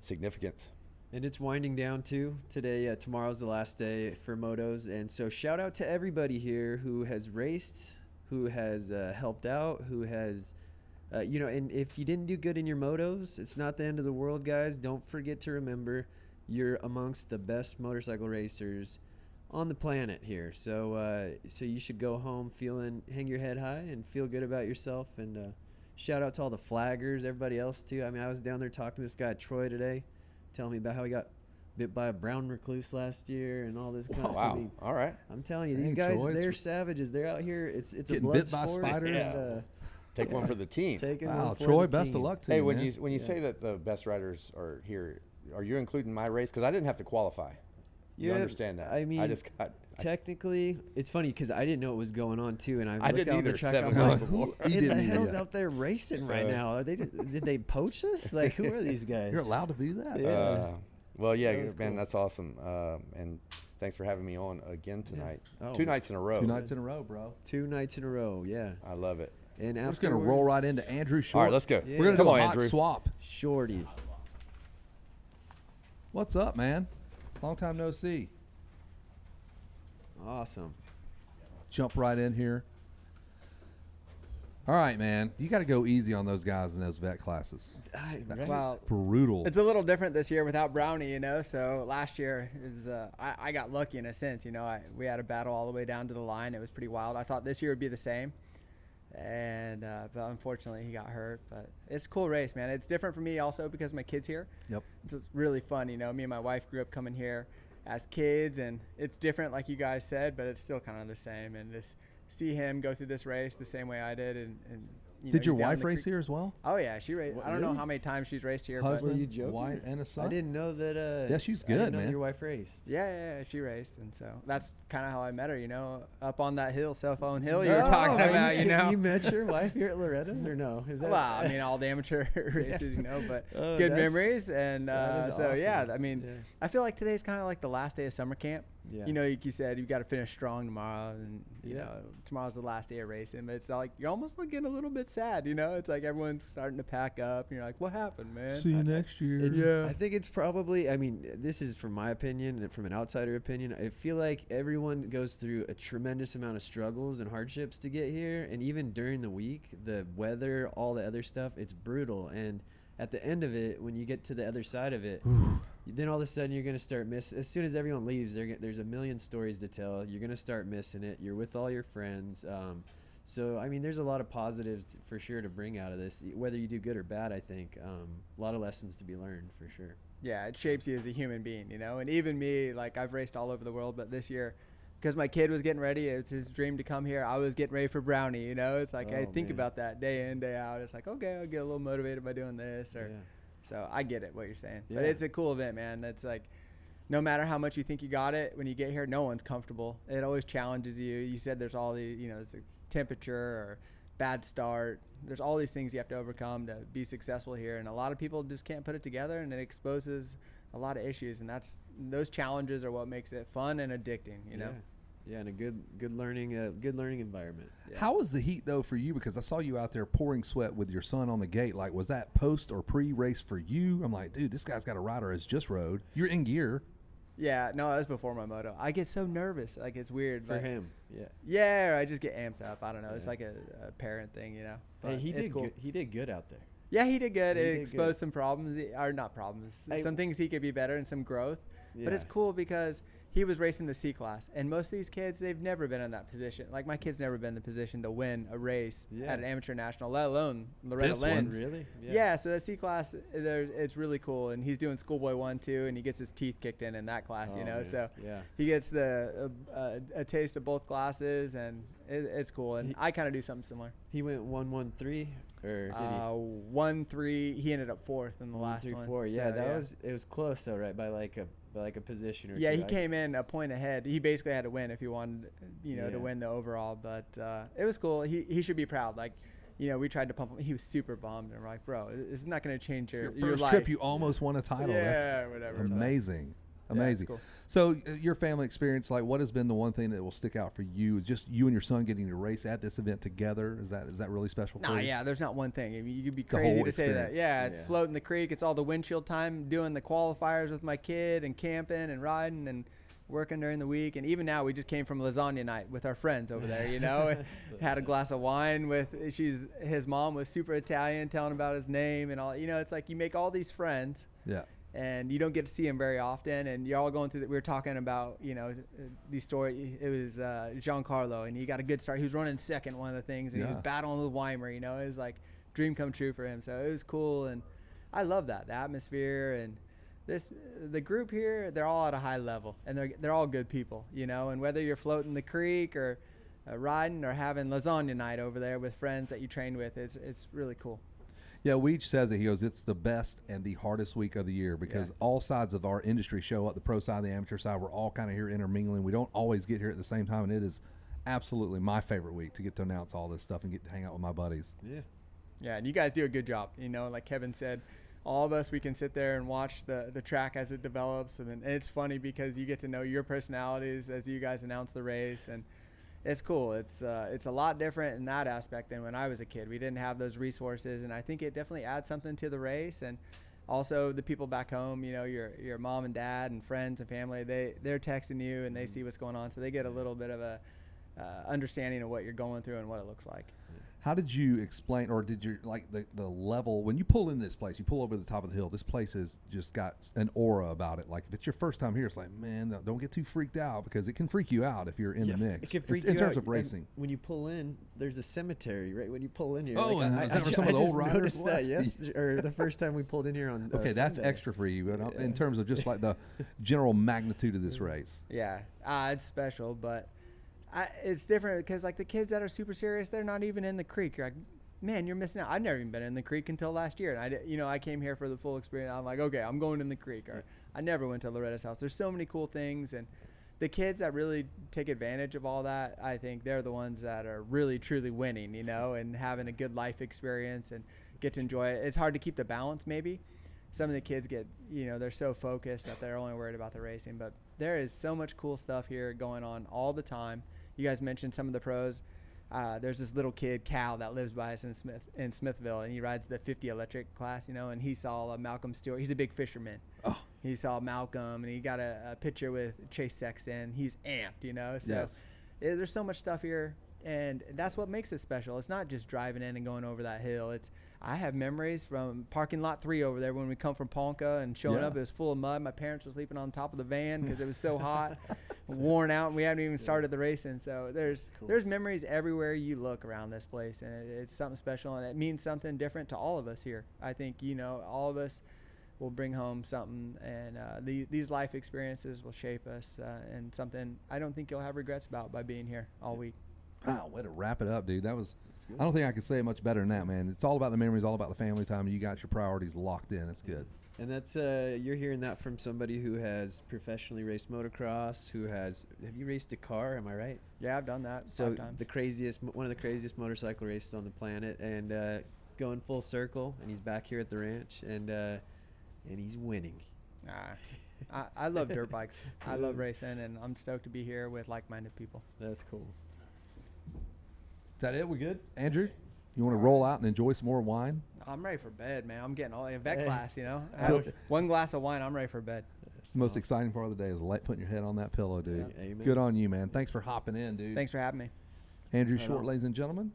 significance. And it's winding down too. Today, tomorrow's the last day for motos, and so shout out to everybody here who has raced, who has helped out, who has, and if you didn't do good in your motos, it's not the end of the world, guys. Don't forget to remember, you're amongst the best motorcycle racers on the planet here. So you should go home hang your head high and feel good about yourself. And shout out to all the flaggers, everybody else too. I mean, I was down there talking to this guy Troy today, telling me about how he got bit by a brown recluse last year and all this kind of wow. I mean, all right. I'm telling you, these guys, they're savages. They're out here. It's a blood bit sport. by spiders. And, take one for the team. Wow, Troy, best of luck to you. Hey, when you say that the best riders are here, are you including my race? Because I didn't have to qualify. You understand that? I mean, I just got Technically, it's funny because I didn't know what was going on too, and I looked didn't out on the either, track. 7 I'm months like, before. who You in the didn't either, hell's yeah. out there racing right now? Are they? Did they poach us? Like, who are these guys? You're allowed to do that. Yeah. Well, yeah, That was man, cool. that's awesome. And thanks for having me on again tonight. Oh, 2 nights in a row. 2 nights in a row, bro. 2 nights in a row. Yeah. I love it. And We're just gonna roll right into Andrew Short. All right, let's go. Yeah. We're gonna Come do on, a hot Andrew. swap. Shorty. What's up, man? Long time no see. Awesome. Jump right in here. All right, man. You got to go easy on those guys in those vet classes. Well, Brutal. it's a little different this year without Brownie, you know. So last year is I got lucky in a sense, you know. We had a battle all the way down to the line. It was pretty wild. I thought this year would be the same, and but unfortunately he got hurt. But it's a cool race, man. It's different for me also because my kid's here. Yep. It's really fun, you know. Me and my wife grew up coming here as kids, and it's different, like you guys said, but it's still kind of the same. And just see him go through this race the same way I did, and you know, Did your he's down in wife the race creek. here as well? Oh yeah, she raced. I don't know really? how many times she's raced here, Husband, but you joking? wife, and a son. I didn't know that. Yeah, she's I didn't good, know man. Your wife raced. yeah, she raced, and so that's kind of how I met her. You know, up on that hill, cell phone hill you were Oh, talking about. You know, You met your wife here at Loretta's or no? Is that? well, I mean, all the amateur races, you know, but Oh, good that's- memories, and that is so yeah, awesome. I mean, Yeah. I feel like today's kind of like the last day of summer camp. Yeah. You know, like you said, you've got to finish strong tomorrow, and you Yeah. know, tomorrow's the last day of racing. But it's like you're almost looking a little bit sad. You know, it's like everyone's starting to pack up, and you're like, "What happened, man?" See you next year. It's, I think it's probably, I mean, this is from my opinion and from an outsider opinion. I feel like everyone goes through a tremendous amount of struggles and hardships to get here. And even during the week, the weather, all the other stuff, it's brutal. And at the end of it, when you get to the other side of it, then all of a sudden you're going to start as soon as everyone leaves, there's a million stories to tell. You're going to start missing it. You're with all your friends. So, I mean, there's a lot of positives for sure to bring out of this, whether you do good or bad, I think. A lot of lessons to be learned for sure. Yeah, it shapes you as a human being, you know. And even me, like I've raced all over the world, but this year, because my kid was getting ready, it's his dream to come here. I was getting ready for Brownie, you know. It's like I Oh, think man. about that day in, day out. It's like, okay, I'll get a little motivated by doing this, or Yeah. so I get it what you're saying. But Yeah. it's a cool event, man. It's like no matter how much you think you got it, when you get here, no one's comfortable. It always challenges you. You said there's all the, you know, it's a temperature or bad start. There's all these things you have to overcome to be successful here, and a lot of people just can't put it together, and it exposes a lot of issues, and those challenges are what makes it fun and addicting, you know. Yeah, and a good learning environment. How was the heat though for you? Because I saw you out there pouring sweat with your son on the gate. Like, was that post or pre-race for you? I'm like, dude, this guy's got a rider that's just rode. You're in gear. Yeah, no, that was before my moto. I get so nervous, like it's weird For like, him, yeah. Yeah, or I just get amped up. I don't know. It's Yeah. like a parent thing, you know. Hey, But he it's did cool. good. He did good out there. Yeah, he did good. He It did exposed good. some problems, or not problems. Hey, some things he could be better and some growth. But Yeah. it's cool because he was racing the C class, and most of these kids, they've never been in that position. Like my kid's never been in the position to win a race Yeah. at an amateur national, let alone Loretta This Lynn. one's- Really? Yeah. So that C class, it's really cool, and he's doing schoolboy 1, 2, and he gets his teeth kicked in that class, you Oh, know. man. So Yeah. he gets a taste of both classes, and it's cool. And I kind of do something similar. He went 1-1-3, or did he? 1, 3. He ended up 4th in the 1, last 3, one. 4. Yeah, So, it was close though, right? By like a position or Yeah, two. he came in a point ahead. He basically had to win if he wanted, you know, to Yeah. win the overall. But it was cool. He should be proud. Like, you know, we tried to pump him. He was super bummed, and we're like, bro, this is not going to change your First life. trip, you almost won a title. Yeah, That's whatever. amazing. Yeah, it's Amazing. cool. So your family experience, like, what has been the one thing that will stick out for you? Just you and your son getting to race at this event together. Is that really special for Nah, you? yeah, there's not one thing. I mean, you could be The crazy whole to say that. experience. Yeah, it's Yeah. floating the creek. It's all the windshield time, doing the qualifiers with my kid and camping and riding and working during the week. And even now, we just came from lasagna night with our friends over there, you know. Had a glass of wine with his mom was super Italian, telling about his name and all. You know, it's like you make all these friends. Yeah. And you don't get to see him very often, and you're all going through. We were talking about, you know, these stories. It was Giancarlo, and he got a good start. He was running second, one of the things, and he Yeah. was battling with Weimer. You know, it was like dream come true for him. So it was cool, and I love that, the atmosphere and the group here. They're all at a high level, and they're all good people, you know. And whether you're floating the creek or riding or having lasagna night over there with friends that you train with, it's really cool. Yeah, Weech says it. He goes, it's the best and the hardest week of the year because all sides of our industry show up, the pro side, the amateur side. We're all kind of here intermingling. We don't always get here at the same time, and it is absolutely my favorite week to get to announce all this stuff and get to hang out with my buddies. Yeah. Yeah, and you guys do a good job. You know, like Kevin said, all of us, we can sit there and watch the track as it develops. And it's funny because you get to know your personalities as you guys announce the race. And it's cool. It's a lot different in that aspect than when I was a kid. We didn't have those resources, and I think it definitely adds something to the race. And also the people back home, you know, your mom and dad and friends and family, they're texting you and they see what's going on, so they get a little bit of a understanding of what you're going through and what it looks like. How did you explain, or did you, like, the level, when you pull in this place, you pull over the top of the hill, this place has just got an aura about it. Like, if it's your first time here, it's like, man, don't get too freaked out, because it can freak you out if you're in the mix. It can freak in you terms out. of racing. When you pull in, there's a cemetery right when you pull in here. Oh, like, and is that where some of the old riders noticed that left? or the first time we pulled in here on Okay, that's Sunday. extra for you, but in terms of just like the general magnitude of this race. Yeah, it's special, but it's different because, like, the kids that are super serious, they're not even in the creek. You're like, man, you're missing out. I've never even been in the creek until last year. And I came here for the full experience. I'm like, okay, I'm going in the creek. Or I never went to Loretta's house. There's so many cool things. And the kids that really take advantage of all that, I think they're the ones that are really, truly winning, you know, and having a good life experience and get to enjoy it. It's hard to keep the balance, maybe. Some of the kids get, you know, they're so focused that they're only worried about the racing. But there is so much cool stuff here going on all the time. You guys mentioned some of the pros. There's this little kid, Cal, that lives by us in Smithville, and he rides the 50 electric class, you know, and he saw Malcolm Stewart. He's a big fisherman. Oh. He saw Malcolm, and he got a picture with Chase Sexton. He's amped, you know. So there's so much stuff here, and that's what makes it special. It's not just driving in and going over that hill. I have memories from parking lot 3 over there when we come from Ponca and showing up. It was full of mud. My parents were sleeping on top of the van because it was so hot, worn out, and we hadn't even started the racing. So there's memories everywhere you look around this place, and it's something special, and it means something different to all of us here. I think, you know, all of us will bring home something, and these life experiences will shape us, and something I don't think you'll have regrets about by being here all week. Wow, way to wrap it up, dude. That was. I don't think I could say it much better than that, man. It's all about the memories, all about the family time. You got your priorities locked in. That's good. And that's you're hearing that from somebody who has professionally raced motocross, have you raced a car? Am I right? Yeah, I've done that 5 times. One of the craziest motorcycle races on the planet, and going full circle. And he's back here at the ranch, and he's winning. I love dirt bikes. I love racing, and I'm stoked to be here with like-minded people. That's cool. Is that it? We good? Andrew, you want to roll out and enjoy some more wine? I'm ready for bed, man. I'm getting all in vet class, you know. One glass of wine, I'm ready for bed. The most exciting part of the day is putting your head on that pillow, dude. Yeah, amen. Good on you, man. Thanks for hopping in, dude. Thanks for having me. Andrew Short, ladies and gentlemen.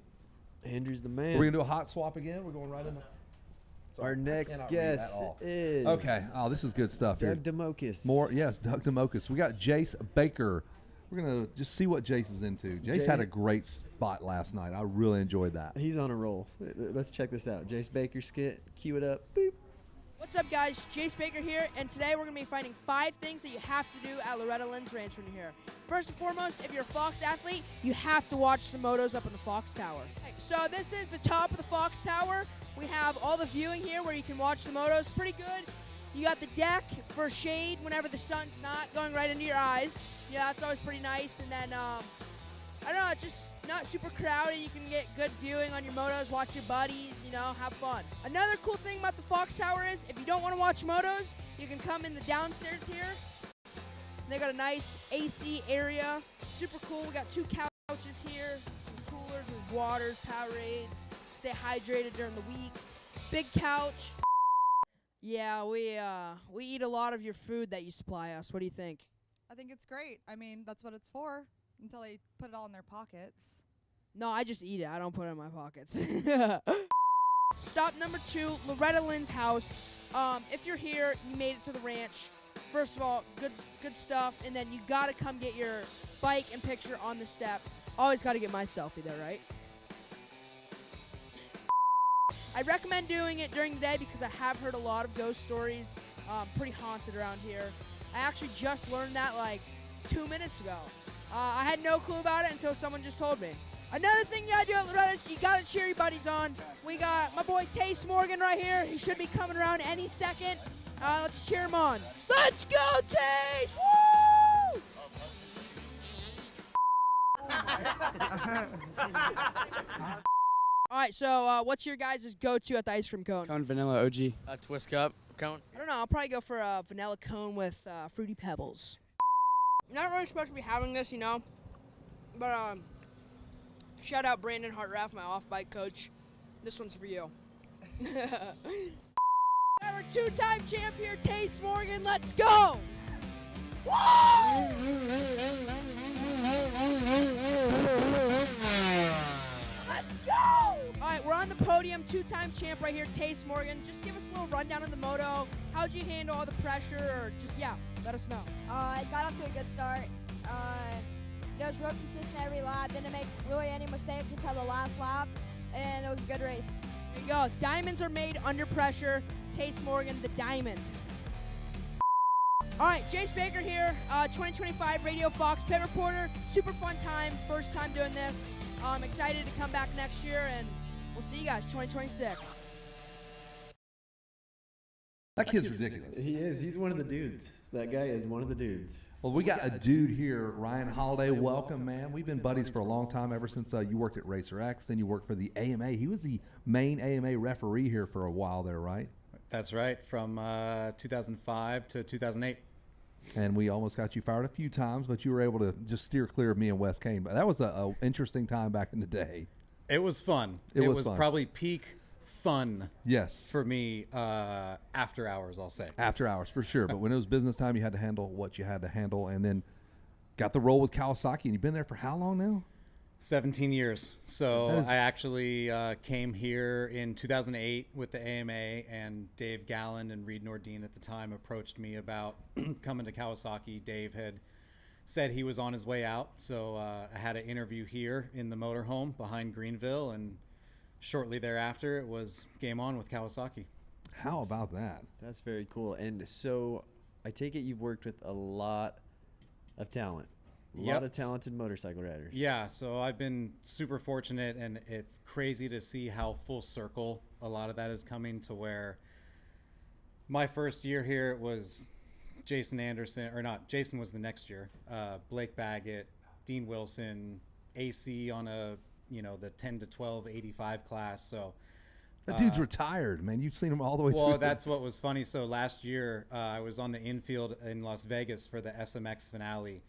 Andrew's the man. We're going to do a hot swap again. We're going right into our next guest is... Okay. Oh, this is good stuff here. Doug Democus. Doug Democus. We got Jace Baker. We're going to just see what Jace is into. Jace had a great spot last night. I really enjoyed that. He's on a roll. Let's check this out. Jace Baker skit. Cue it up. Boop. What's up, guys? Jace Baker here, and today we're going to be finding 5 things that you have to do at Loretta Lynn's ranch when you're here. First and foremost, if you're a Fox athlete, you have to watch some motos up in the Fox Tower. So this is the top of the Fox Tower. We have all the viewing here where you can watch the motos. Pretty good. You got the deck for shade whenever the sun's not going right into your eyes. Yeah, that's always pretty nice. And then, I don't know, it's just not super crowded. You can get good viewing on your motos, watch your buddies, you know, have fun. Another cool thing about the Fox Tower is if you don't want to watch motos, you can come in the downstairs here. They got a nice AC area. Super cool. We got 2 couches here, some coolers with waters, Powerades. Stay hydrated during the week. Big couch. Yeah, we eat a lot of your food that you supply us. What do you think? I think it's great. I mean, that's what it's for until they put it all in their pockets. No, I just eat it. I don't put it in my pockets. Stop number 2, Loretta Lynn's house. If you're here, you made it to the ranch. First of all, good stuff. And then you got to come get your bike and picture on the steps. Always got to get my selfie there, right? I recommend doing it during the day because I have heard a lot of ghost stories. Pretty haunted around here. I actually just learned that like 2 minutes ago. I had no clue about it until someone just told me. Another thing you gotta do at Loretta's, you gotta cheer your buddies on. We got my boy Tace Morgan right here. He should be coming around any second. Let's cheer him on. Let's go, Tace! Woo! All right, so what's your guys' go-to at the ice cream cone? Cone vanilla OG. Twist cup cone. I don't know. I'll probably go for a vanilla cone with Fruity Pebbles. You're not really supposed to be having this, you know, but shout out Brandon Hartraff, my off-bike coach. This one's for you. Our two-time champ here, Tace Morgan. Let's go! Woo! Let's go! All right, we're on the podium. Two-time champ right here, Tace Morgan. Just give us a little rundown of the moto. How'd you handle all the pressure? Or just, yeah, let us know. I got off to a good start. It was real consistent every lap. Didn't make really any mistakes until the last lap, and it was a good race. There you go. Diamonds are made under pressure. Tace Morgan, the diamond. All right, Jace Baker here, 2025 Radio Fox pit reporter. Super fun time, first time doing this. I'm excited to come back next year, and we'll see you guys 2026. That kid's ridiculous. He is. He's one of the dudes. That guy is one of the dudes. Well, we got a dude here, Ryan Holliday. Welcome, man. We've been buddies for a long time, ever since you worked at Racer X, then you worked for the AMA. He was the main AMA referee here for a while there, right? That's right, from 2005 to 2008. And we almost got you fired a few times, but you were able to just steer clear of me and Wes Kane. But that was a interesting time back in the day. It was fun. It was fun. Probably peak fun. Yes. For me, after hours, I'll say. After hours, for sure. But when it was business time, you had to handle what you had to handle, and then got the role with Kawasaki. And you've been there for how long now? 17 years. So I actually came here in 2008 with the AMA, and Dave Galland and Reed Nordine at the time approached me about coming to Kawasaki. Dave had said he was on his way out, so I had an interview here in the motorhome behind Greenville, and shortly thereafter it was game on with Kawasaki. How about that? That's very cool. And so I take it you've worked with a lot of talent. A lot of talented motorcycle riders. Yeah, so I've been super fortunate, and it's crazy to see how full circle a lot of that is coming to, where my first year here it was Jason Anderson, or not, Jason was the next year, Blake Baggett, Dean Wilson, AC on a, the 10 to 12 85 class. So that dude's retired, man. You've seen him all the way through. Well, that's what was funny. So last year I was on the infield in Las Vegas for the SMX finale.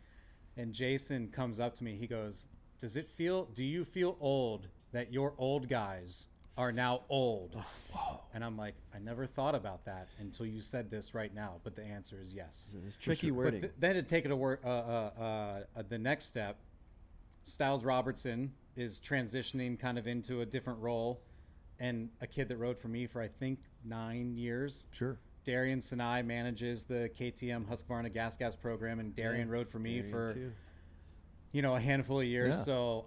And Jason comes up to me. He goes, do you feel old that your old guys are now old? Whoa. And I'm like, I never thought about that until you said this right now. But the answer is yes. It's tricky wording. But then to take it the next step, Styles Robertson is transitioning kind of into a different role. And a kid that rode for me for, I think, 9 years. Sure. Darian Sinai manages the KTM Husqvarna Gas program, and Darian rode for me for a handful of years. Yeah. So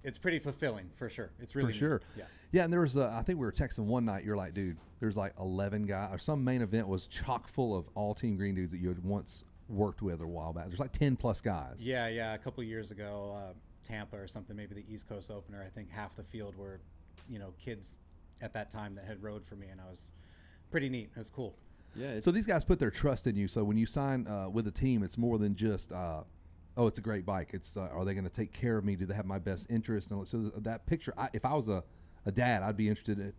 it's pretty fulfilling for sure. It's really for sure. Neat. Yeah, and there was I think we were texting one night. You're like, dude, there's like 11 guys, or some main event was chock full of all Team Green dudes that you had once worked with a while back. There's like 10 plus guys. Yeah. A couple of years ago, Tampa or something, maybe the East Coast opener. I think half the field were kids at that time that had rode for me, and I was pretty neat. It was cool. Yeah. So these guys put their trust in you. So when you sign with a team, it's more than just, it's a great bike. It's are they going to take care of me? Do they have my best interest? And so that picture, if I was a dad, I'd be interested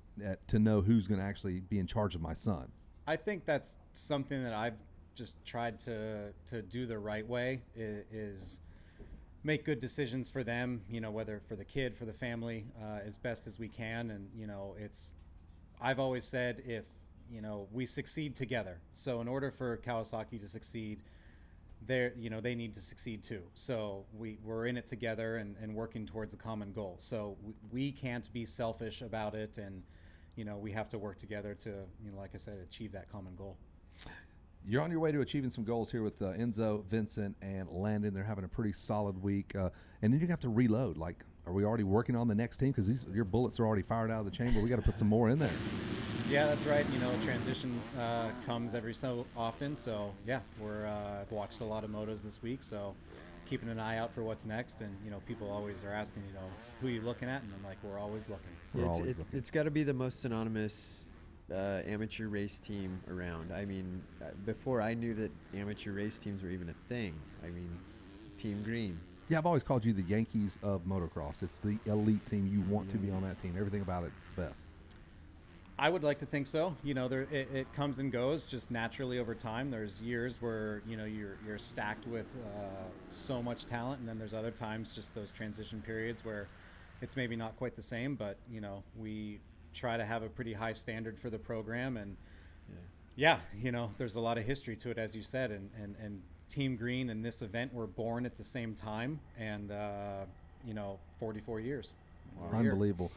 to know who's going to actually be in charge of my son. I think that's something that I've just tried to do the right way, is make good decisions for them, whether for the kid, for the family, as best as we can. And, I've always said, if, we succeed together. So in order for Kawasaki to succeed, they need to succeed too. So we're in it together and working towards a common goal. So we can't be selfish about it, and we have to work together to, like I said, achieve that common goal. You're on your way to achieving some goals here with Enzo, Vincent, and Landon. They're having a pretty solid week, and then you have to reload. Like, are we already working on the next team? Because your bullets are already fired out of the chamber. We got to put some more in there. Yeah, that's right. Transition comes every so often. So yeah, I've watched a lot of motos this week. So keeping an eye out for what's next. And people always are asking, who are you looking at? And I'm like, we're always looking. It's got to be the most synonymous amateur race team around. I mean, before I knew that amateur race teams were even a thing. I mean, Team Green. Yeah, I've always called you the Yankees of motocross. It's the elite team. You want to be on that team. Everything about it's the best. I would like to think so. It comes and goes just naturally over time. There's years where you're stacked with so much talent, and then there's other times, just those transition periods where it's maybe not quite the same. But we try to have a pretty high standard for the program, and there's a lot of history to it, as you said, and Team Green and this event were born at the same time, and 44 years. Wow. Unbelievable.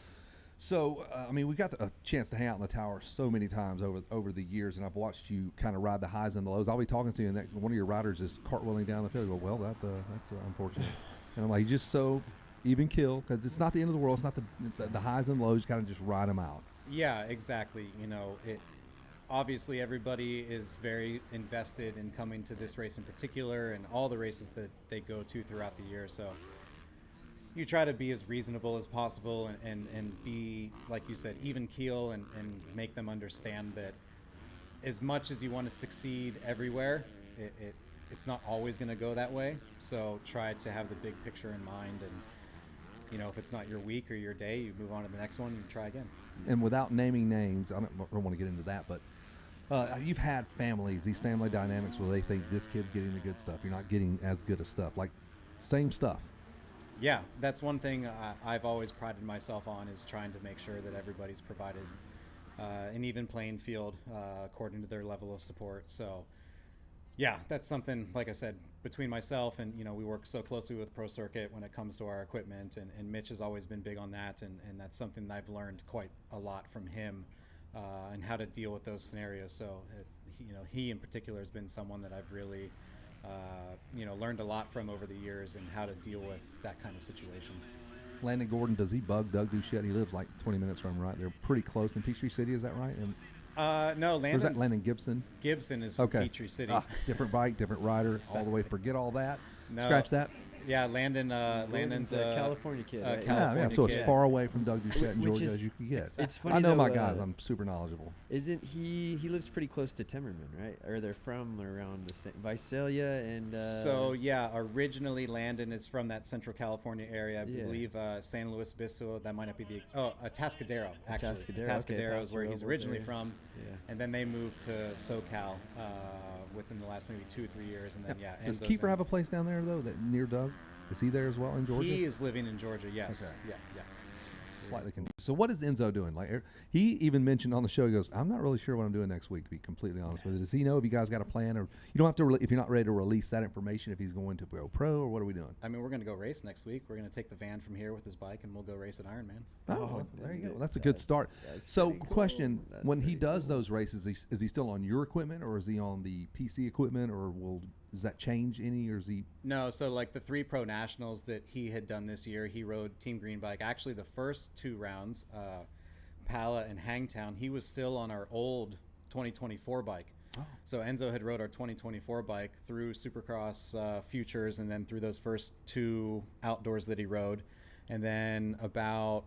So, we got a chance to hang out in the tower so many times over the years, and I've watched you kind of ride the highs and the lows. I'll be talking to you next. One of your riders is cartwheeling down the field. I go, well, that's unfortunate. And I'm like, he's just so even keel, because it's not the end of the world. It's not the highs and lows. Kind of just ride them out. Yeah, exactly. Obviously everybody is very invested in coming to this race in particular, and all the races that they go to throughout the year. So you try to be as reasonable as possible and be, like you said, even keel, and make them understand that as much as you want to succeed everywhere, it's not always going to go that way. So try to have the big picture in mind, and if it's not your week or your day, you move on to the next one and try again. And without naming names, I don't want to get into that, but you've had families, these family dynamics where they think this kid's getting the good stuff. You're not getting as good of stuff, like same stuff. Yeah, that's one thing I've always prided myself on, is trying to make sure that everybody's provided an even playing field according to their level of support. So yeah, that's something, like I said, between myself and, we work so closely with Pro Circuit when it comes to our equipment, and Mitch has always been big on that, and that's something that I've learned quite a lot from him, and how to deal with those scenarios. So, he in particular has been someone that I've really, learned a lot from over the years, and how to deal with that kind of situation. Landon Gordon, does he bug Doug Duchette? He lives like 20 minutes from him, right? They're pretty close in Peachtree City, is that right? And no, Landon. Or is that Landon Gibson? Gibson is from Peachtree City. Different bike, different rider, all the way. Forget all that. No. Scratch that. Yeah, Landon's a California kid, right? Yeah, so as far away from Doug Duchette and Georgia as you can get. It's funny, I know my guys. I'm super knowledgeable. Isn't he lives pretty close to Timmerman, right? Or they're from around the same, Visalia and... So, yeah, originally Landon is from that Central California area. I believe San Luis Obispo, that might not be the... Atascadero, actually. Atascadero is where he's originally from. Yeah. And then they moved to SoCal within the last maybe 2 or 3 years. And then, Does Kiefer have a place down there, though, that near Doug? Is he there as well in Georgia? He is living in Georgia, yes. Okay. Yeah. Slightly confused. So what is Enzo doing? Like, he even mentioned on the show, he goes, I'm not really sure what I'm doing next week, to be completely honest with you. Does he know if you guys got a plan? Or you don't have to, if you're not ready to release that information, if he's going to go pro, or what are we doing? I mean, we're going to go race next week. We're going to take the van from here with his bike, and we'll go race at Ironman. Oh, there you go. That's a good start. So question, when he does those races, is he still on your equipment, or is he on the PC equipment, or does that change any, or is he? No, so like the 3 pro nationals that he had done this year, he rode Team Green bike. Actually, the first 2 rounds, Pala and Hangtown, he was still on our old 2024 bike. Oh. So Enzo had rode our 2024 bike through Supercross Futures, and then through those first 2 outdoors that he rode. And then about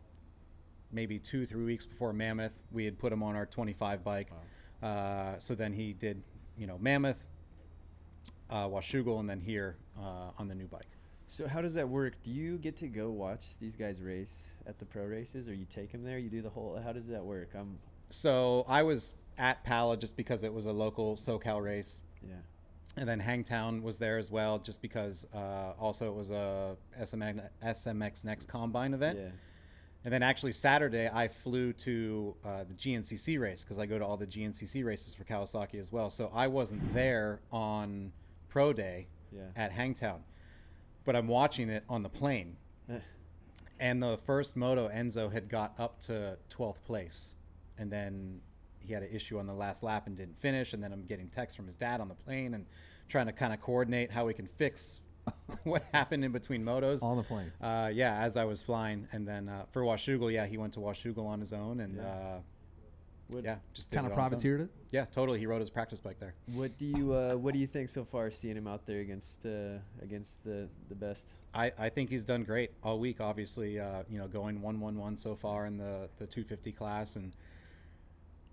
maybe 2-3 weeks before Mammoth, we had put him on our 25 bike. Wow. So then he did, Mammoth, Washougal, and then here on the new bike. So how does that work? Do you get to go watch these guys race at the pro races, or you take them there? You do the whole. How does that work? So I was at Pala just because it was a local SoCal race. Yeah. And then Hangtown was there as well, just because also it was a SMX Next Combine event. Yeah. And then actually Saturday I flew to the GNCC race, because I go to all the GNCC races for Kawasaki as well. So I wasn't there on Pro Day at Hangtown, but I'm watching it on the plane. And the first moto, Enzo had got up to 12th place, and then he had an issue on the last lap and didn't finish. And then I'm getting texts from his dad on the plane and trying to kind of coordinate how we can fix what happened in between motos on the plane. As I was flying. And then for Washougal, he went to Washougal on his own, and Yeah, just kind of did it on his own. privateered it. Yeah, totally. He rode his practice bike there. What do you think so far, seeing him out there against the best? I think he's done great all week. Obviously, going 1-1-1 so far in the 250 class, and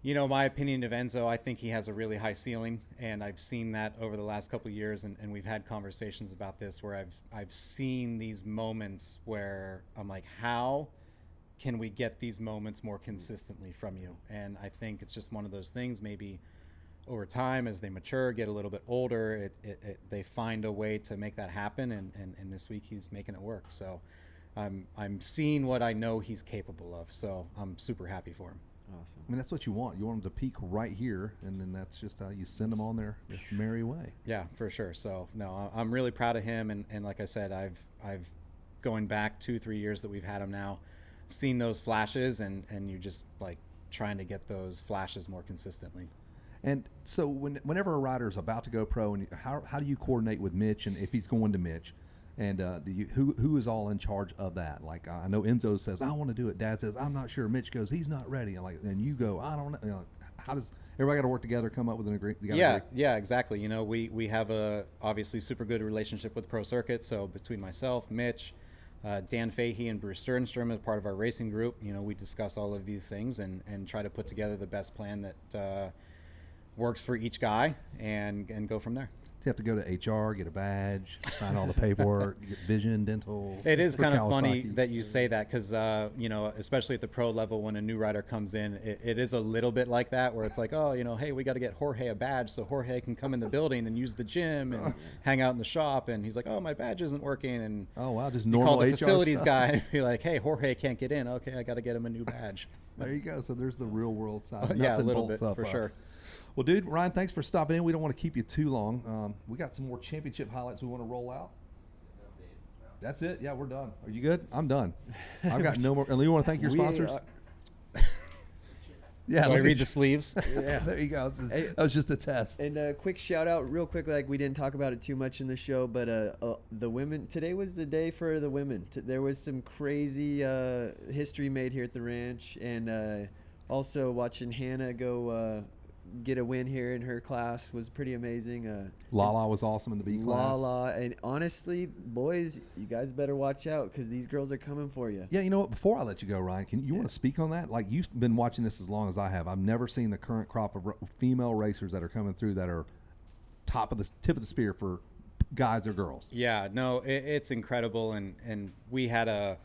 my opinion of Enzo, I think he has a really high ceiling, and I've seen that over the last couple of years, and we've had conversations about this where I've seen these moments where I'm like, how can we get these moments more consistently from you? And I think it's just one of those things, maybe over time as they mature, get a little bit older, they find a way to make that happen, and this week he's making it work. So I'm seeing what I know he's capable of, so I'm super happy for him. Awesome. I mean, that's what you want. You want them to peak right here, and then that's just how you send them on their merry way. Yeah, for sure. So no, I'm really proud of him, and like I said, I've going back 2-3 years that we've had him now, seen those flashes, and you're just like trying to get those flashes more consistently. And so whenever a rider is about to go pro, and how do you coordinate with Mitch, and if he's going to Mitch, and who is all in charge of that? Like I know Enzo says I want to do it. Dad says I'm not sure. Mitch goes he's not ready. And you go I don't know. How does everybody got to work together, come up with an agreement? Yeah, exactly. We have a obviously super good relationship with the pro circuit. So between myself, Mitch, Dan Fahey, and Bruce Sternstrom as part of our racing group, we discuss all of these things and try to put together the best plan that works for each guy and go from there. You have to go to HR, get a badge, sign all the paperwork, get vision, dental. It is kind of funny that you say that because, especially at the pro level, when a new rider comes in, it is a little bit like that where it's like, hey, we got to get Jorge a badge so Jorge can come in the building and use the gym and hang out in the shop. And he's like, oh, my badge isn't working. And oh, wow, just normal call the HR facilities stuff. guy and be like, hey, Jorge can't get in. Okay, I got to get him a new badge. There you go. So there's the real world side. Yeah, a little bit, for sure. Well, dude, Ryan, thanks for stopping in. We don't want to keep you too long. We got some more championship highlights we want to roll out. That's it. Yeah, we're done. Are you good? I'm done. I've got no more. And you want to thank your sponsors? Yeah. Do I read the sleeves? Yeah. There you go. That was just a test. And a quick shout out, real quick, like we didn't talk about it too much in the show, but the women, today was the day for the women. There was some crazy history made here at the ranch, and also watching Hannah go get a win here in her class was pretty amazing. Lala was awesome in the B class. Lala, and honestly, boys, you guys better watch out because these girls are coming for you. Yeah, you know what? Before I let you go, Ryan, you want to speak on that? Like, you've been watching this as long as I have. I've never seen the current crop of female racers that are coming through that are tip of the spear for guys or girls. Yeah, no, it's incredible, and we had a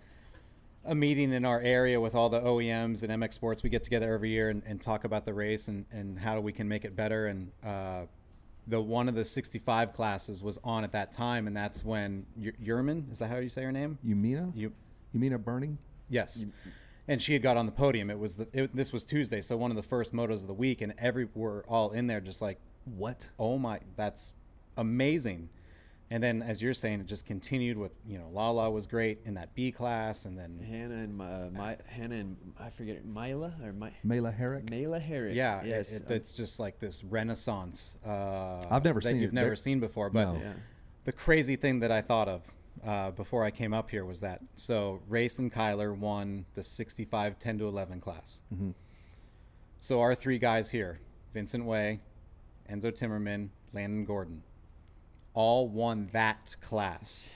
meeting in our area with all the OEMs and MX Sports. We get together every year and talk about the race and how we can make it better. And one of the 65 classes was on at that time, and that's when Yerman, is that how you say her name? Yumina Burning? Yes. And she had got on the podium. This was Tuesday, so one of the first motos of the week, and we're all in there just like, what? Oh my, that's amazing. And then, as you're saying, it just continued with, Lala was great in that B class, and then Hannah and I forget Mila Herrick. Mila Herrick. Yeah, yes. It's just like this renaissance. I've never seen that you've never seen before. But the crazy thing that I thought of before I came up here was that Race and Kyler won the 65 10-11 class. Mm-hmm. So our three guys here, Vincent Way, Enzo Timmerman, Landon Gordon, all won that class,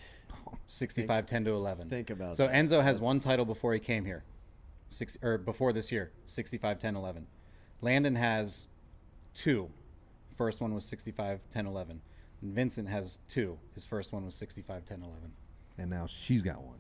65 10-11. Think about so that. Enzo has one title before he came here, before this year, 65 10-11. Landon has two. First one was 65 10-11. And Vincent has two. His first one was 65 10-11. And now she's got one.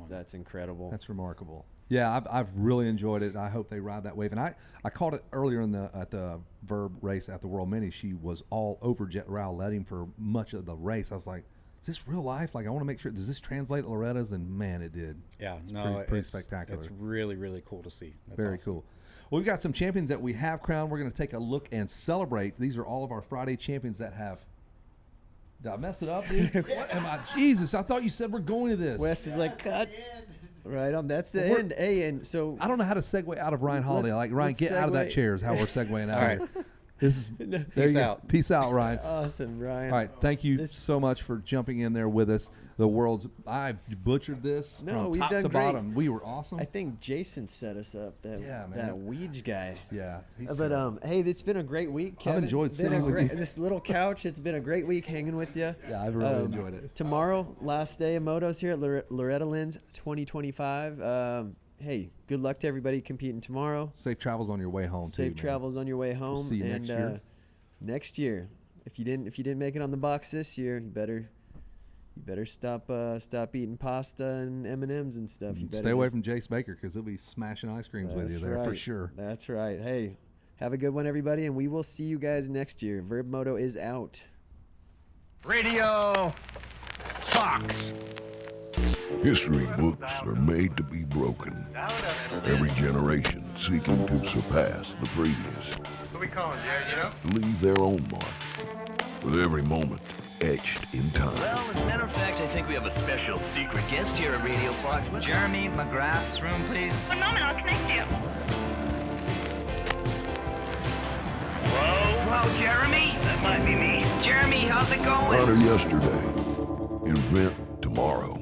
That's incredible. That's remarkable. Yeah, I've really enjoyed it. I hope they ride that wave. And I called it earlier at the Verb race at the World Mini. She was all over Jet Rowletting for much of the race. I was like, is this real life? Like, I want to make sure, does this translate Loretta's? And man, it did. Yeah, it's pretty spectacular. It's really, really cool to see. That's very awesome. cool. Well, we've got some champions that we have crowned. We're going to take a look and celebrate. These are all of our Friday champions that have. Did I mess it up, dude? What am I? Jesus, I thought you said we're going to this. Wes is like, cut. Right on. That's the end. Hey, and so I don't know how to segue out of Ryan Holliday. Like, Ryan, get out of that chair is how we're segueing out. All right. This is there Peace you go. out. Peace out, Ryan. Awesome, Ryan. All right, thank you so much for jumping in there with us. I butchered this No, from we've top done to great. bottom. We were awesome. I think Jason set us up. That Yeah, man. that Weege guy. Yeah, he's But good. hey, it's been a great week. I've Kevin. enjoyed Been sitting a with great, you. this little couch. It's been a great week hanging with you. Yeah, I've really enjoyed it. Tomorrow, last day of motos here at Loretta Lynn's 2025. Hey, good luck to everybody competing tomorrow. Safe travels on your way home. Safe too, travels on your way home. see you and next year. Next year, if you didn't make it on the box this year, you better stop eating pasta and M&Ms and stuff. You better Stay away just- from Jace Baker because he'll be smashing ice creams with you That's there for right. sure. That's right. Hey, have a good one, everybody, and we will see you guys next year. Verb Moto is out. Radio Fox. History books are made to be broken. Every generation seeking to surpass the previous. Who we calling, Jared, you know? Leave their own mark, with every moment etched in time. Well, as a matter of fact, I think we have a special secret guest here at Radio Fox. Jeremy McGrath's room, please. One moment, I'll connect you. Whoa, Jeremy? That might be me. Jeremy, how's it going? Honor yesterday, invent tomorrow.